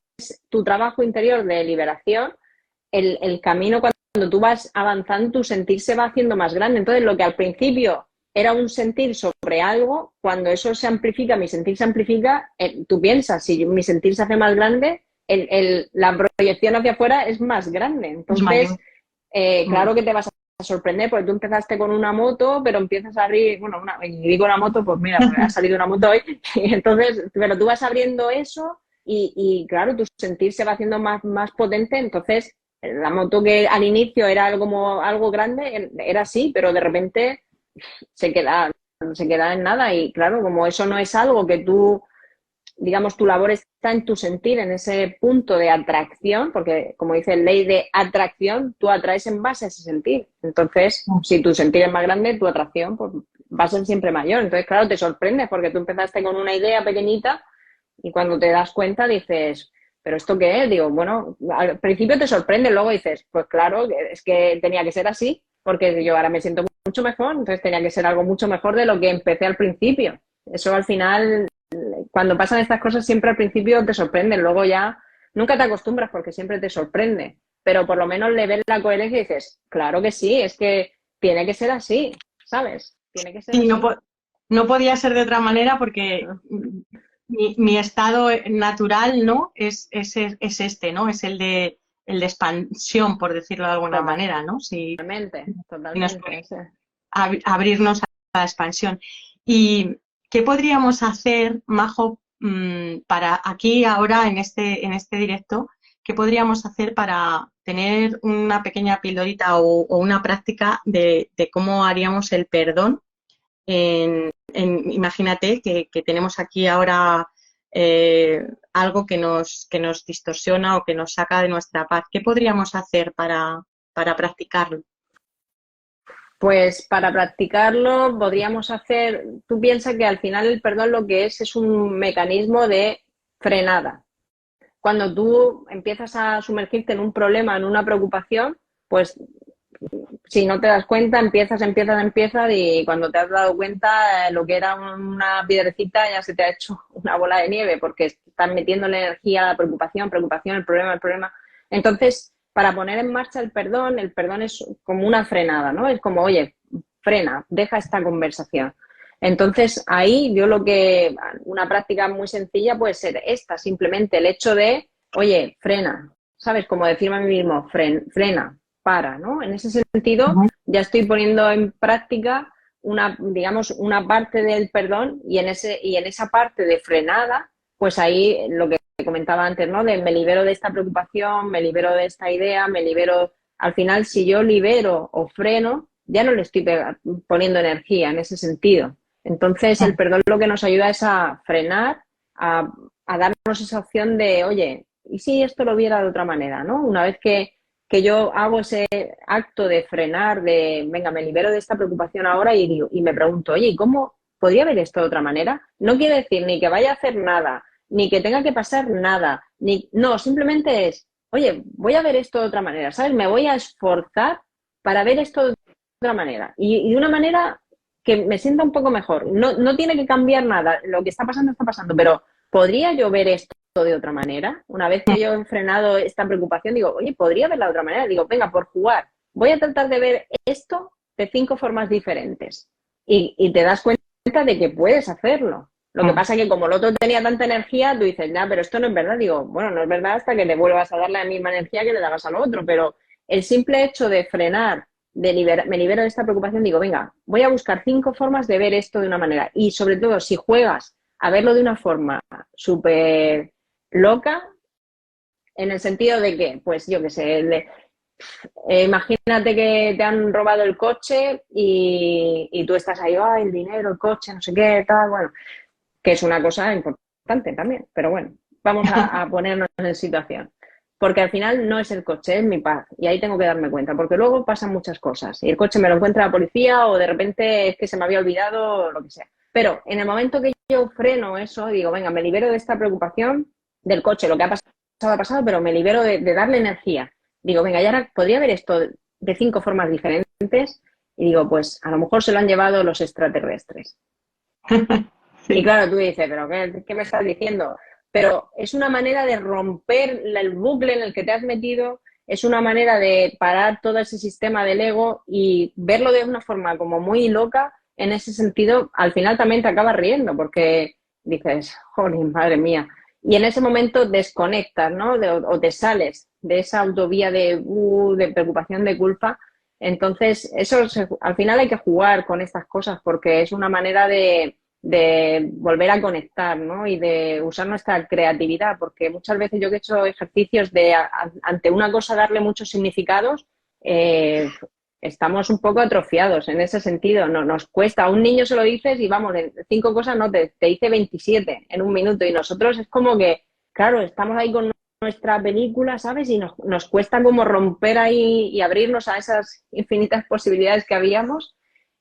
tu trabajo interior de liberación, el camino cuando tú vas avanzando, tu sentir se va haciendo más grande. Entonces, lo que al principio era un sentir sobre algo, cuando eso se amplifica, mi sentir se amplifica, tú piensas, si mi sentir se hace más grande, la proyección hacia afuera es más grande. es Entonces, mayor. claro que te vas a sorprender, porque tú empezaste con una moto, pero empiezas a abrir, bueno, y digo una moto, pues mira, me ha salido una moto hoy, y entonces, pero tú vas abriendo eso y claro, tu sentir se va haciendo más potente, entonces la moto que al inicio era como algo grande, era así, pero de repente se queda en nada y claro, como eso no es algo que tú digamos, tu labor está en tu sentir, en ese punto de atracción, porque como dice ley de atracción, tú atraes en base a ese sentir. Entonces, si tu sentir es más grande, tu atracción pues, va a ser siempre mayor. Entonces, claro, te sorprendes porque tú empezaste con una idea pequeñita y cuando te das cuenta dices, ¿pero esto qué es? Digo, bueno, al principio te sorprende, luego dices, pues claro, es que tenía que ser así, porque yo ahora me siento mucho mejor, entonces tenía que ser algo mucho mejor de lo que empecé al principio. Eso al final, cuando pasan estas cosas, siempre al principio te sorprenden, luego ya nunca te acostumbras porque siempre te sorprende, pero por lo menos le ves la coherencia y dices, claro que sí, es que tiene que ser así, ¿sabes? Tiene que ser Sí, así. no podía ser de otra manera porque mi estado natural, ¿no? Es este, ¿no? Es el de expansión, por decirlo de alguna manera, ¿no? Si Totalmente, nos totalmente. abrirnos a la expansión. ¿Y qué podríamos hacer, Majo, para aquí ahora en este directo, qué podríamos hacer para tener una pequeña pildorita o una práctica de cómo haríamos el perdón? Imagínate que tenemos aquí ahora algo que nos distorsiona o que nos saca de nuestra paz. ¿Qué podríamos hacer para practicarlo? Pues para practicarlo podríamos hacer, tú piensas que al final el perdón lo que es un mecanismo de frenada. Cuando tú empiezas a sumergirte en un problema, en una preocupación, pues si no te das cuenta, empiezas y cuando te has dado cuenta lo que era una piedrecita ya se te ha hecho una bola de nieve porque estás metiéndole energía a la preocupación, el problema, el problema. Entonces, para poner en marcha el perdón es como una frenada, ¿no? Es como, oye, frena, deja esta conversación. Entonces, ahí yo una práctica muy sencilla puede ser esta, simplemente el hecho de, oye, frena, ¿sabes? Como decirme a mí mismo, frena, para, ¿no? En ese sentido, ya estoy poniendo en práctica digamos, una parte del perdón y en esa parte de frenada, pues ahí lo que comentaba antes, ¿no? De me libero de esta preocupación, me libero de esta idea, me libero. Al final, si yo libero o freno, ya no le estoy poniendo energía en ese sentido. Entonces, el perdón lo que nos ayuda es a frenar, a darnos esa opción de, oye, ¿y si esto lo viera de otra manera, ¿no? Una vez que yo hago ese acto de frenar, de, venga, me libero de esta preocupación ahora y me pregunto, oye, ¿y cómo podría ver esto de otra manera? No quiere decir ni que vaya a hacer nada, ni que tenga que pasar nada, no, simplemente es, oye, voy a ver esto de otra manera, ¿sabes? Me voy a esforzar para ver esto de otra manera y de una manera que me sienta un poco mejor. No tiene que cambiar nada, lo que está pasando, pero ¿podría yo ver esto de otra manera? Una vez que yo he frenado esta preocupación, digo, oye, podría verla de otra manera. Digo, venga, por jugar, voy a tratar de ver esto de 5 formas diferentes. Y te das cuenta de que puedes hacerlo. Lo que pasa es que como el otro tenía tanta energía, tú dices, ya, pero esto no es verdad. Digo, bueno, no es verdad hasta que le vuelvas a dar la misma energía que le dabas al otro, pero el simple hecho de frenar, me libero de esta preocupación, digo, venga, voy a buscar 5 formas de ver esto de una manera. Y sobre todo, si juegas a verlo de una forma súper loca, en el sentido de que, pues yo qué sé, imagínate que te han robado el coche y tú estás ahí, ay, el dinero, el coche, no sé qué, tal, bueno, que es una cosa importante también, pero bueno, vamos a ponernos en situación. Porque al final no es el coche, es mi paz. Y ahí tengo que darme cuenta, porque luego pasan muchas cosas. Y el coche me lo encuentra la policía o de repente es que se me había olvidado o lo que sea. Pero en el momento que yo freno eso, digo, venga, me libero de esta preocupación del coche, lo que ha pasado, pero me libero de darle energía. Digo, venga, ya ahora podría ver esto de 5 formas diferentes y digo, pues a lo mejor se lo han llevado los extraterrestres. Y Sí. claro, tú dices, pero ¿qué me estás diciendo? Pero es una manera de romper el bucle en el que te has metido, es una manera de parar todo ese sistema del ego y verlo de una forma como muy loca. En ese sentido, al final también te acabas riendo porque dices, joder, madre mía. Y en ese momento desconectas, ¿no? O te sales de esa autovía de preocupación, de culpa. Entonces, al final hay que jugar con estas cosas porque es una manera de volver a conectar, ¿no? Y de usar nuestra creatividad, porque muchas veces yo que he hecho ejercicios de ante una cosa darle muchos significados, estamos un poco atrofiados en ese sentido. No, nos cuesta, a un niño se lo dices y vamos, en 5 cosas no, te dice 27 en un minuto. Y nosotros es como que, claro, estamos ahí con nuestra película, ¿sabes? Y nos cuesta como romper ahí y abrirnos a esas infinitas posibilidades que habíamos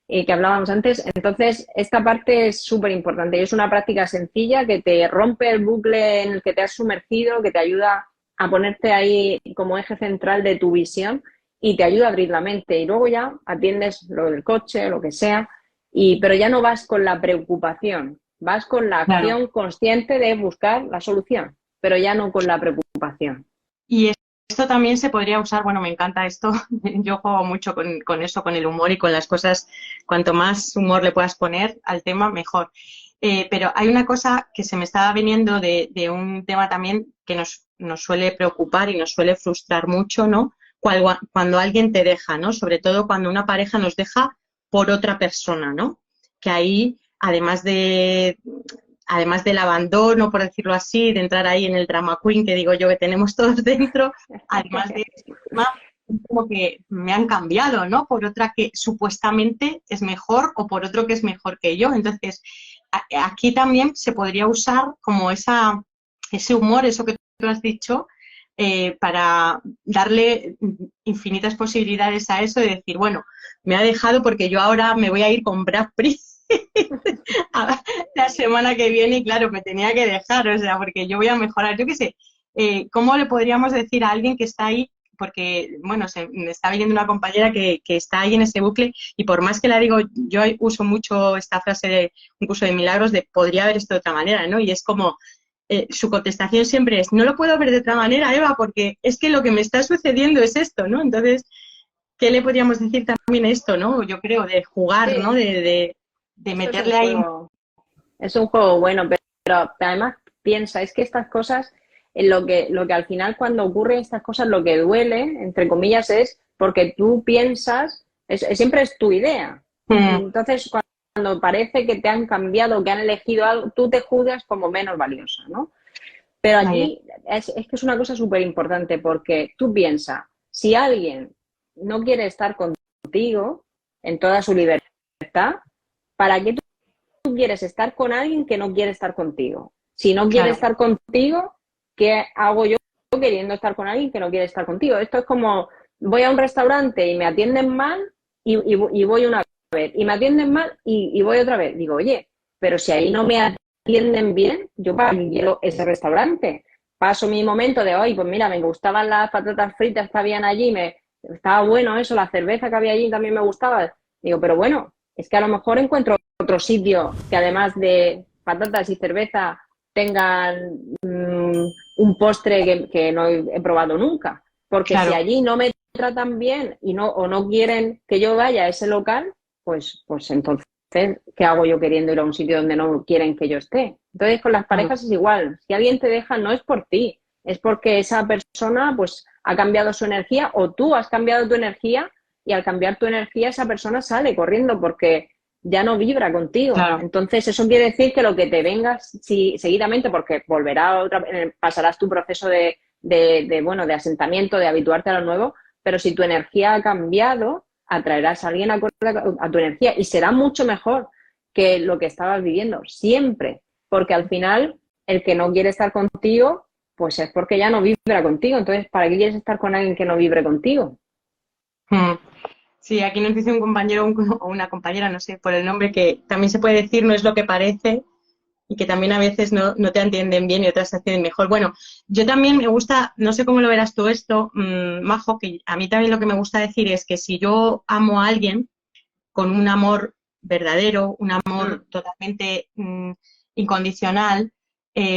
y que hablábamos antes. Entonces, esta parte es súper importante y es una práctica sencilla que te rompe el bucle en el que te has sumergido, que te ayuda a ponerte ahí como eje central de tu visión y te ayuda a abrir la mente. Y luego ya atiendes lo del coche, lo que sea, pero ya no vas con la preocupación, vas con la Claro. acción consciente de buscar la solución, pero ya no con la preocupación. Y esto también se podría usar, bueno, me encanta esto, yo juego mucho con eso, con el humor y con las cosas, cuanto más humor le puedas poner al tema, mejor. Pero hay una cosa que se me estaba viniendo de un tema también que nos suele preocupar y nos suele frustrar mucho, ¿no? Cuando alguien te deja, ¿no? Sobre todo cuando una pareja nos deja por otra persona, ¿no? Que ahí, además del abandono, por decirlo así, de entrar ahí en el drama queen, que digo yo que tenemos todos dentro, además de eso, como que me han cambiado, ¿no? Por otra que supuestamente es mejor o por otro que es mejor que yo. Entonces, aquí también se podría usar como ese humor, eso que tú has dicho, para darle infinitas posibilidades a eso de decir, bueno, me ha dejado porque yo ahora me voy a ir con Brad Pitt la semana que viene y claro, me tenía que dejar, o sea, porque yo voy a mejorar, yo qué sé, ¿cómo le podríamos decir a alguien que está ahí? Porque, bueno, me está viniendo una compañera que está ahí en ese bucle y por más que la digo, yo uso mucho esta frase de un curso de milagros de podría haber esto de otra manera, ¿no? Y es como, su contestación siempre es, no lo puedo ver de otra manera, Eva, porque es que lo que me está sucediendo es esto, ¿no? Entonces, ¿qué le podríamos decir también a esto, ¿no? Yo creo, de jugar, ¿no? Sí, De esto es un meterle ahí un... juego. Es un juego bueno, pero además piensa, es que estas cosas, lo que al final cuando ocurren estas cosas, lo que duele, entre comillas, es porque tú piensas, siempre es tu idea. Entonces, cuando parece que te han cambiado, que han elegido algo, tú te juzgas como menos valiosa, ¿no? Pero Ahí, aquí es que es una cosa súper importante porque tú piensas, si alguien no quiere estar contigo en toda su libertad, ¿para qué tú quieres estar con alguien que no quiere estar contigo? Si no quiere claro, estar contigo, ¿qué hago yo queriendo estar con alguien que no quiere estar contigo? Esto es como, voy a un restaurante y me atienden mal y voy una vez, y me atienden mal y voy otra vez. Digo, oye, pero si ahí no me atienden bien, yo para qué quiero ese restaurante. Paso mi momento de hoy, pues mira, me gustaban las patatas fritas que habían allí, estaba bueno eso, la cerveza que había allí también me gustaba. Digo, pero bueno, es que a lo mejor encuentro otro sitio que además de patatas y cerveza tengan un postre que no he probado nunca. Porque si claro. allí no me tratan bien o no quieren que yo vaya a ese local, pues entonces, ¿qué hago yo queriendo ir a un sitio donde no quieren que yo esté? Entonces, con las parejas es igual. Si alguien te deja, no es por ti, es porque esa persona pues ha cambiado su energía o tú has cambiado tu energía y al cambiar tu energía esa persona sale corriendo porque ya no vibra contigo. Claro, Entonces, eso quiere decir que lo que te vengas seguidamente, porque pasarás tu proceso de asentamiento, de habituarte a lo nuevo, pero si tu energía ha cambiado, atraerás a alguien acorde a tu energía y será mucho mejor que lo que estabas viviendo, siempre, porque al final el que no quiere estar contigo, pues es porque ya no vibra contigo. Entonces, ¿para qué quieres estar con alguien que no vibre contigo? mm. Sí, aquí nos dice un compañero o una compañera, no sé por el nombre, que también se puede decir no es lo que parece y que también a veces no te entienden bien y otras se entienden mejor. Bueno, yo también me gusta, no sé cómo lo verás tú esto, Majo, que a mí también lo que me gusta decir es que si yo amo a alguien con un amor verdadero, un Mm. amor totalmente incondicional,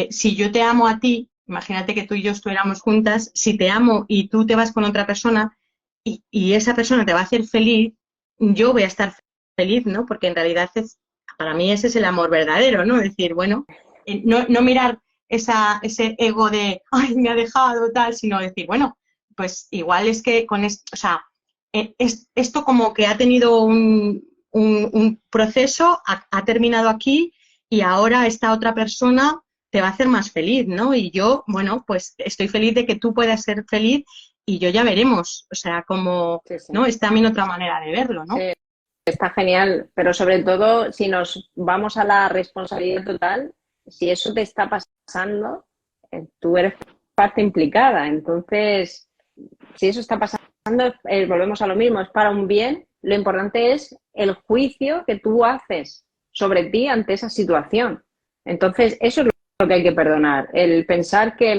si yo te amo a ti, imagínate que tú y yo estuviéramos juntas, si te amo y tú te vas con otra persona y esa persona te va a hacer feliz, yo voy a estar feliz, ¿no? Porque en realidad para mí ese es el amor verdadero, ¿no? Decir, bueno, no mirar ese ego de, ay, me ha dejado, tal, sino decir, bueno, pues igual es que con esto, o sea, esto como que ha tenido un proceso, ha terminado aquí y ahora esta otra persona te va a hacer más feliz, ¿no? Y yo, bueno, pues estoy feliz de que tú puedas ser feliz y yo ya veremos, o sea, como, Sí, sí. ¿no? Es también otra manera de verlo, ¿no? Sí, está genial, pero sobre todo si nos vamos a la responsabilidad total, si eso te está pasando, tú eres parte implicada. Entonces, si eso está pasando, volvemos a lo mismo, es para un bien. Lo importante es el juicio que tú haces sobre ti ante esa situación. Entonces, eso es lo que hay que perdonar. El pensar que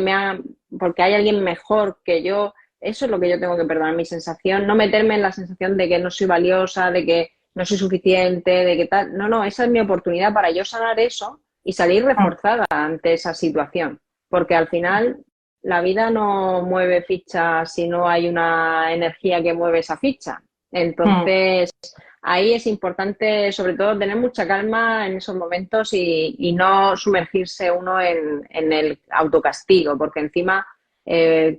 porque hay alguien mejor que yo, eso es lo que yo tengo que perdonar, mi sensación, no meterme en la sensación de que no soy valiosa, de que no soy suficiente, de que tal. No, no, esa es mi oportunidad para yo sanar eso y salir reforzada ante esa situación. Porque al final la vida no mueve fichas si no hay una energía que mueve esa ficha. Mm. Entonces, ahí es importante, sobre todo, tener mucha calma en esos momentos y no sumergirse uno en el autocastigo, porque encima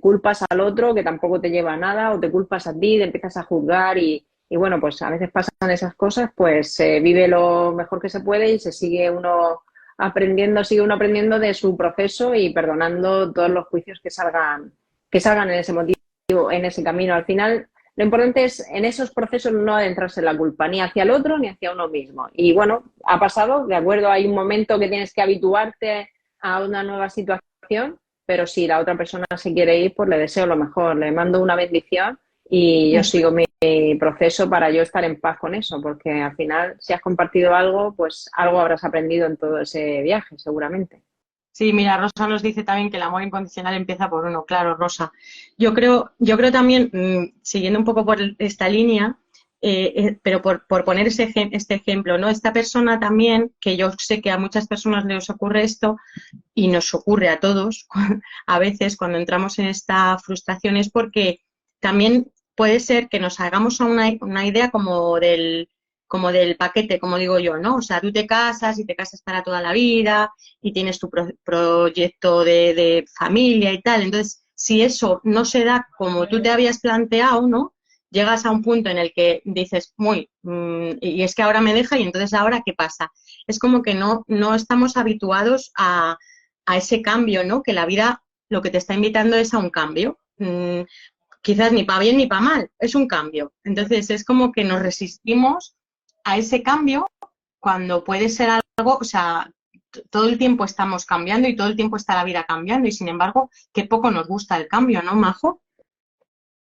culpas al otro que tampoco te lleva a nada o te culpas a ti, te empiezas a juzgar y bueno, pues a veces pasan esas cosas, pues se vive lo mejor que se puede y se sigue uno sigue uno aprendiendo de su proceso y perdonando todos los juicios que salgan en ese motivo, en ese camino. Al final, lo importante es en esos procesos no adentrarse en la culpa, ni hacia el otro ni hacia uno mismo. Y bueno, ha pasado, de acuerdo, hay un momento que tienes que habituarte a una nueva situación, pero si la otra persona se quiere ir, pues le deseo lo mejor, le mando una bendición y yo Eso. sigo mi proceso para yo estar en paz con eso, porque al final, si has compartido algo, pues algo habrás aprendido en todo ese viaje, seguramente. Sí, mira, Rosa nos dice también que el amor incondicional empieza por uno. Claro, Rosa. Yo creo también, siguiendo un poco por esta línea, pero por poner este ejemplo, ¿no? Esta persona también, que yo sé que a muchas personas les ocurre esto, y nos ocurre a todos a veces cuando entramos en esta frustración, es porque también puede ser que nos hagamos una idea como del paquete, como digo yo, ¿no? O sea, tú te casas y te casas para toda la vida y tienes tu proyecto de familia y tal. Entonces, si eso no se da como tú te habías planteado, ¿no? Llegas a un punto en el que dices, y es que ahora me deja y entonces ahora, ¿qué pasa? Es como que no estamos habituados a ese cambio, ¿no? Que la vida lo que te está invitando es a un cambio. Quizás ni para bien ni para mal, es un cambio. Entonces es como que nos resistimos a ese cambio cuando puede ser algo, o sea, todo el tiempo estamos cambiando y todo el tiempo está la vida cambiando y sin embargo, qué poco nos gusta el cambio, ¿no, Majo?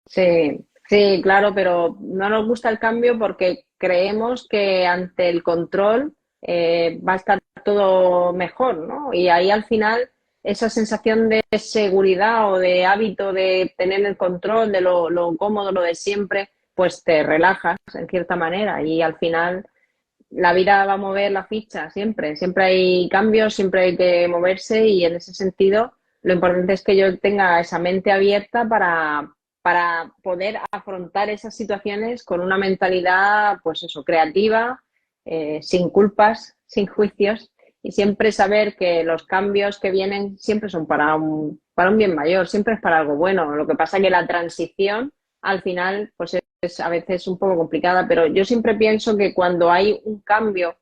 Sí, sí, claro, pero no nos gusta el cambio porque creemos que ante el control va a estar todo mejor, ¿no? Y ahí al final esa sensación de seguridad o de hábito de tener el control de lo cómodo, lo de siempre, pues te relajas en cierta manera y al final la vida va a mover la ficha siempre, siempre hay cambios, siempre hay que moverse y en ese sentido lo importante es que yo tenga esa mente abierta para poder afrontar esas situaciones con una mentalidad, pues eso, creativa, sin culpas, sin juicios y siempre saber que los cambios que vienen siempre son para un bien mayor, siempre es para algo bueno. Lo que pasa es que la transición al final pues es a veces un poco complicada, pero yo siempre pienso que cuando hay un cambio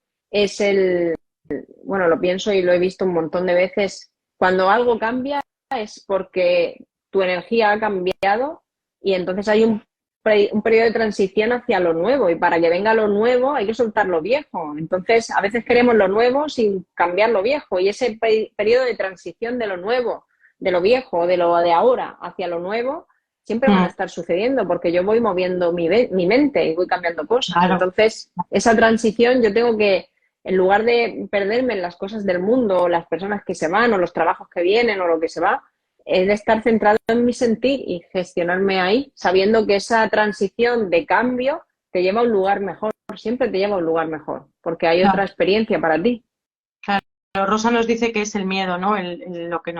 bueno, lo pienso y lo he visto un montón de veces, cuando algo cambia es porque tu energía ha cambiado y entonces hay un periodo de transición hacia lo nuevo y para que venga lo nuevo hay que soltar lo viejo. Entonces, a veces queremos lo nuevo sin cambiar lo viejo y ese periodo de transición de lo nuevo, de lo viejo, de lo de ahora hacia lo nuevo, siempre van a Mm, estar sucediendo porque yo voy moviendo mi mente y voy cambiando cosas. claro. Entonces, esa transición yo tengo que, en lugar de perderme en las cosas del mundo o las personas que se van o los trabajos que vienen o lo que se va, es de estar centrado en mi sentir y gestionarme ahí, sabiendo que esa transición de cambio te lleva a un lugar mejor, siempre te lleva a un lugar mejor, porque hay otra Claro, experiencia para ti. claro. Rosa nos dice que es el miedo, ¿no? Lo que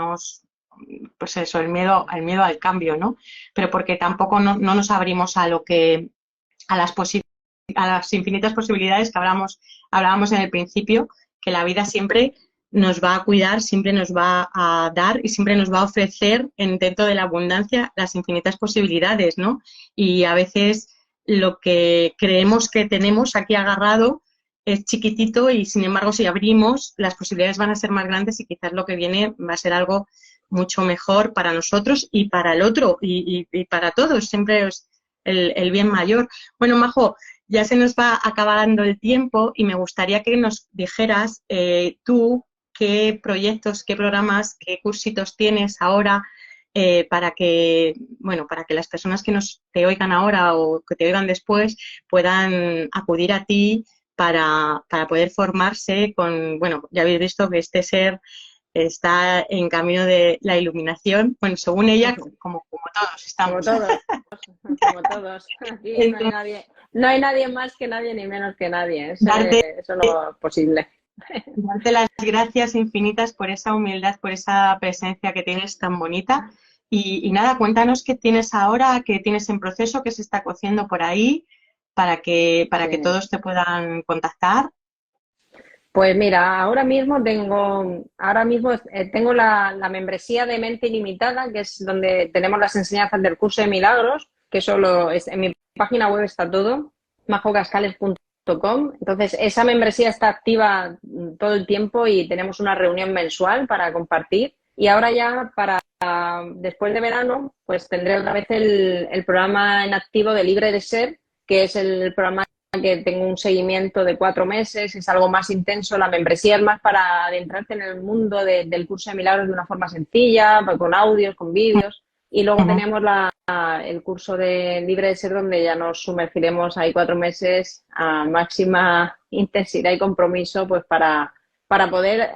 pues eso, el miedo al cambio, ¿no? Pero porque tampoco no nos abrimos a las a las infinitas posibilidades que hablábamos en el principio, que la vida siempre nos va a cuidar, siempre nos va a dar y siempre nos va a ofrecer dentro de la abundancia las infinitas posibilidades, ¿no? Y a veces lo que creemos que tenemos aquí agarrado es chiquitito y sin embargo si abrimos las posibilidades van a ser más grandes y quizás lo que viene va a ser algo mucho mejor para nosotros y para el otro y para todos, siempre es el bien mayor. Bueno, Majo, ya se nos va acabando el tiempo y me gustaría que nos dijeras tú qué proyectos, qué programas, qué cursitos tienes ahora para que, bueno, para que las personas que te oigan ahora o que te oigan después puedan acudir a ti para poder formarse con, bueno, ya habéis visto que este ser está en camino de la iluminación, bueno, según ella, como todos estamos. Como todos, como todos. Aquí no hay nadie más que nadie ni menos que nadie. Eso no es posible. Darte las gracias infinitas por esa humildad, por esa presencia que tienes tan bonita. Y nada, cuéntanos qué tienes ahora, qué tienes en proceso, qué se está cociendo por ahí, para que todos te puedan contactar. Pues mira, ahora mismo tengo la membresía de Mente Ilimitada, que es donde tenemos las enseñanzas del curso de milagros, que solo es, en mi página web está todo, majocascales.com. Entonces, esa membresía está activa todo el tiempo y tenemos una reunión mensual para compartir. Y ahora ya después de verano, pues tendré otra vez el programa en activo de Libre de Ser, que es el programa que tengo un seguimiento de 4 meses, es algo más intenso. La membresía es más para adentrarte en el mundo del curso de milagros de una forma sencilla, con audios, con vídeos. Y luego tenemos el curso de Libre de Ser, donde ya nos sumergiremos ahí 4 meses a máxima intensidad y compromiso, pues para poder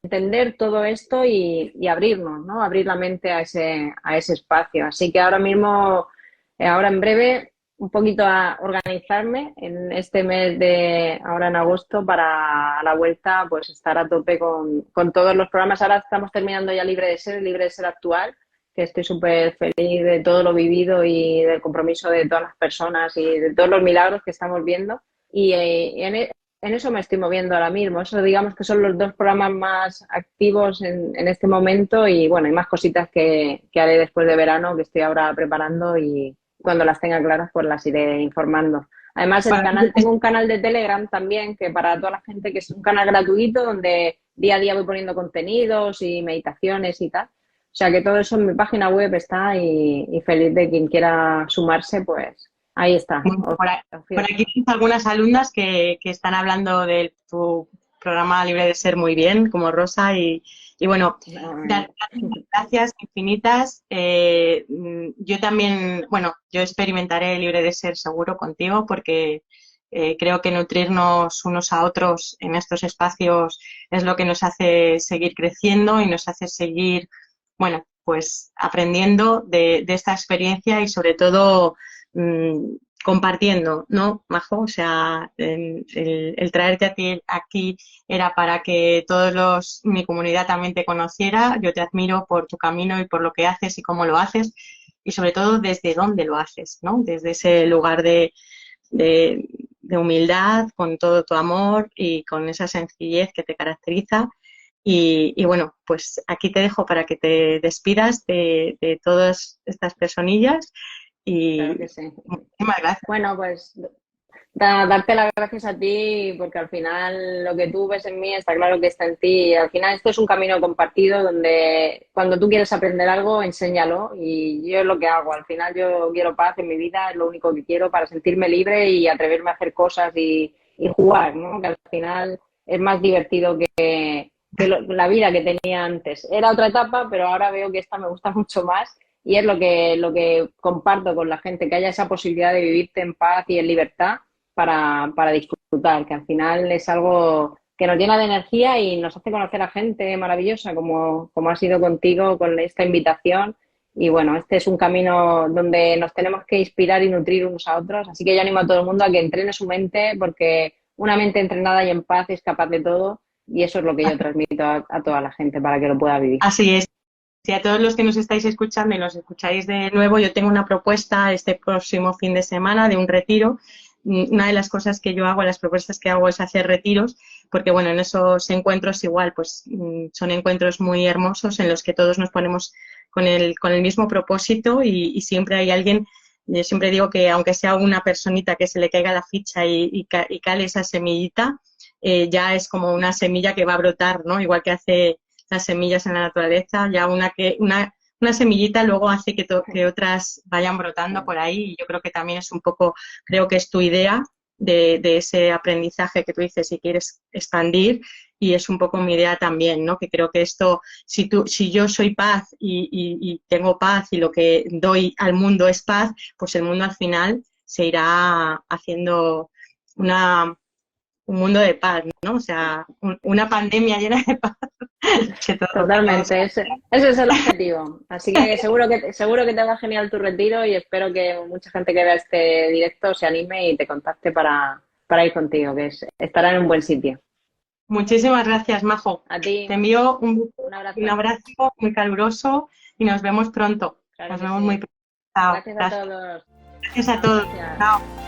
entender todo esto y abrirnos, ¿no? Abrir la mente a ese espacio. Así que ahora mismo, ahora en breve, un poquito a organizarme en este mes ahora en agosto, para a la vuelta pues estar a tope con todos los programas. Ahora estamos terminando ya Libre de Ser actual, que estoy súper feliz de todo lo vivido y del compromiso de todas las personas y de todos los milagros que estamos viendo. Y en eso me estoy moviendo ahora mismo. Eso digamos que son los 2 programas más activos en este momento, y bueno, hay más cositas que haré después de verano, que estoy ahora preparando, y cuando las tenga claras pues las iré informando. Además, tengo un canal de Telegram también, que para toda la gente, que es un canal gratuito donde día a día voy poniendo contenidos y meditaciones y tal. O sea que todo eso en mi página web está, y feliz de quien quiera sumarse, pues ahí está. Por aquí tienes algunas alumnas que están hablando de tu programa Libre de Ser muy bien, como Rosa, y bueno, gracias infinitas. Yo también, bueno, yo experimentaré Libre de Ser seguro contigo, porque creo que nutrirnos unos a otros en estos espacios es lo que nos hace seguir creciendo y nos hace seguir, bueno, pues aprendiendo de esta experiencia y sobre todo compartiendo, ¿no, Majo? O sea, el traerte a ti aquí era para que mi comunidad también te conociera. Yo te admiro por tu camino y por lo que haces y cómo lo haces, y sobre todo desde dónde lo haces, ¿no? Desde ese lugar de humildad, con todo tu amor y con esa sencillez que te caracteriza. Y bueno, pues aquí te dejo para que te despidas de todas estas personillas. Y claro que sí. Muchísimas gracias. Bueno, pues darte las gracias a ti, porque al final lo que tú ves en mí está claro que está en ti. Y al final esto es un camino compartido, donde cuando tú quieres aprender algo, enséñalo, y yo es lo que hago. Al final yo quiero paz en mi vida, es lo único que quiero para sentirme libre y atreverme a hacer cosas y jugar, ¿no? Que al final es más divertido que la vida que tenía antes. Era otra etapa, pero ahora veo que esta me gusta mucho más. Y es lo que comparto con la gente, que haya esa posibilidad de vivirte en paz y en libertad para disfrutar, que al final es algo que nos llena de energía y nos hace conocer a gente maravillosa, como ha sido contigo con esta invitación. Y bueno, este es un camino donde nos tenemos que inspirar y nutrir unos a otros. Así que yo animo a todo el mundo a que entrene su mente, porque una mente entrenada y en paz es capaz de todo, y eso es lo que yo transmito a toda la gente para que lo pueda vivir. Así es. Si a todos los que nos estáis escuchando y nos escucháis de nuevo, yo tengo una propuesta este próximo fin de semana de un retiro. Una de las cosas que yo hago, las propuestas que hago, es hacer retiros, porque bueno, en esos encuentros igual, pues son encuentros muy hermosos en los que todos nos ponemos con el mismo propósito, y siempre hay alguien. Yo siempre digo que aunque sea una personita que se le caiga la ficha y cale esa semillita, ya es como una semilla que va a brotar, ¿no? Igual que hace las semillas en la naturaleza, ya una semillita luego hace que otras vayan brotando por ahí, y yo creo que también es un poco, creo que es tu idea de ese aprendizaje que tú dices si quieres expandir, y es un poco mi idea también, ¿no? Que creo que esto, si yo soy paz y tengo paz y lo que doy al mundo es paz, pues el mundo al final se irá haciendo un mundo de paz, ¿no? O sea, una pandemia llena de paz. Totalmente, ese es el objetivo. Así que seguro que te va genial tu retiro, y espero que mucha gente que vea este directo se anime y te contacte para ir contigo, que estará en un buen sitio. Muchísimas gracias, Majo. A ti, Te envío un abrazo. un abrazo muy caluroso y nos vemos pronto. Claro Nos que vemos sí. muy pronto. Chao. Gracias a todos. Gracias a Chao, todos. gracias. Chao.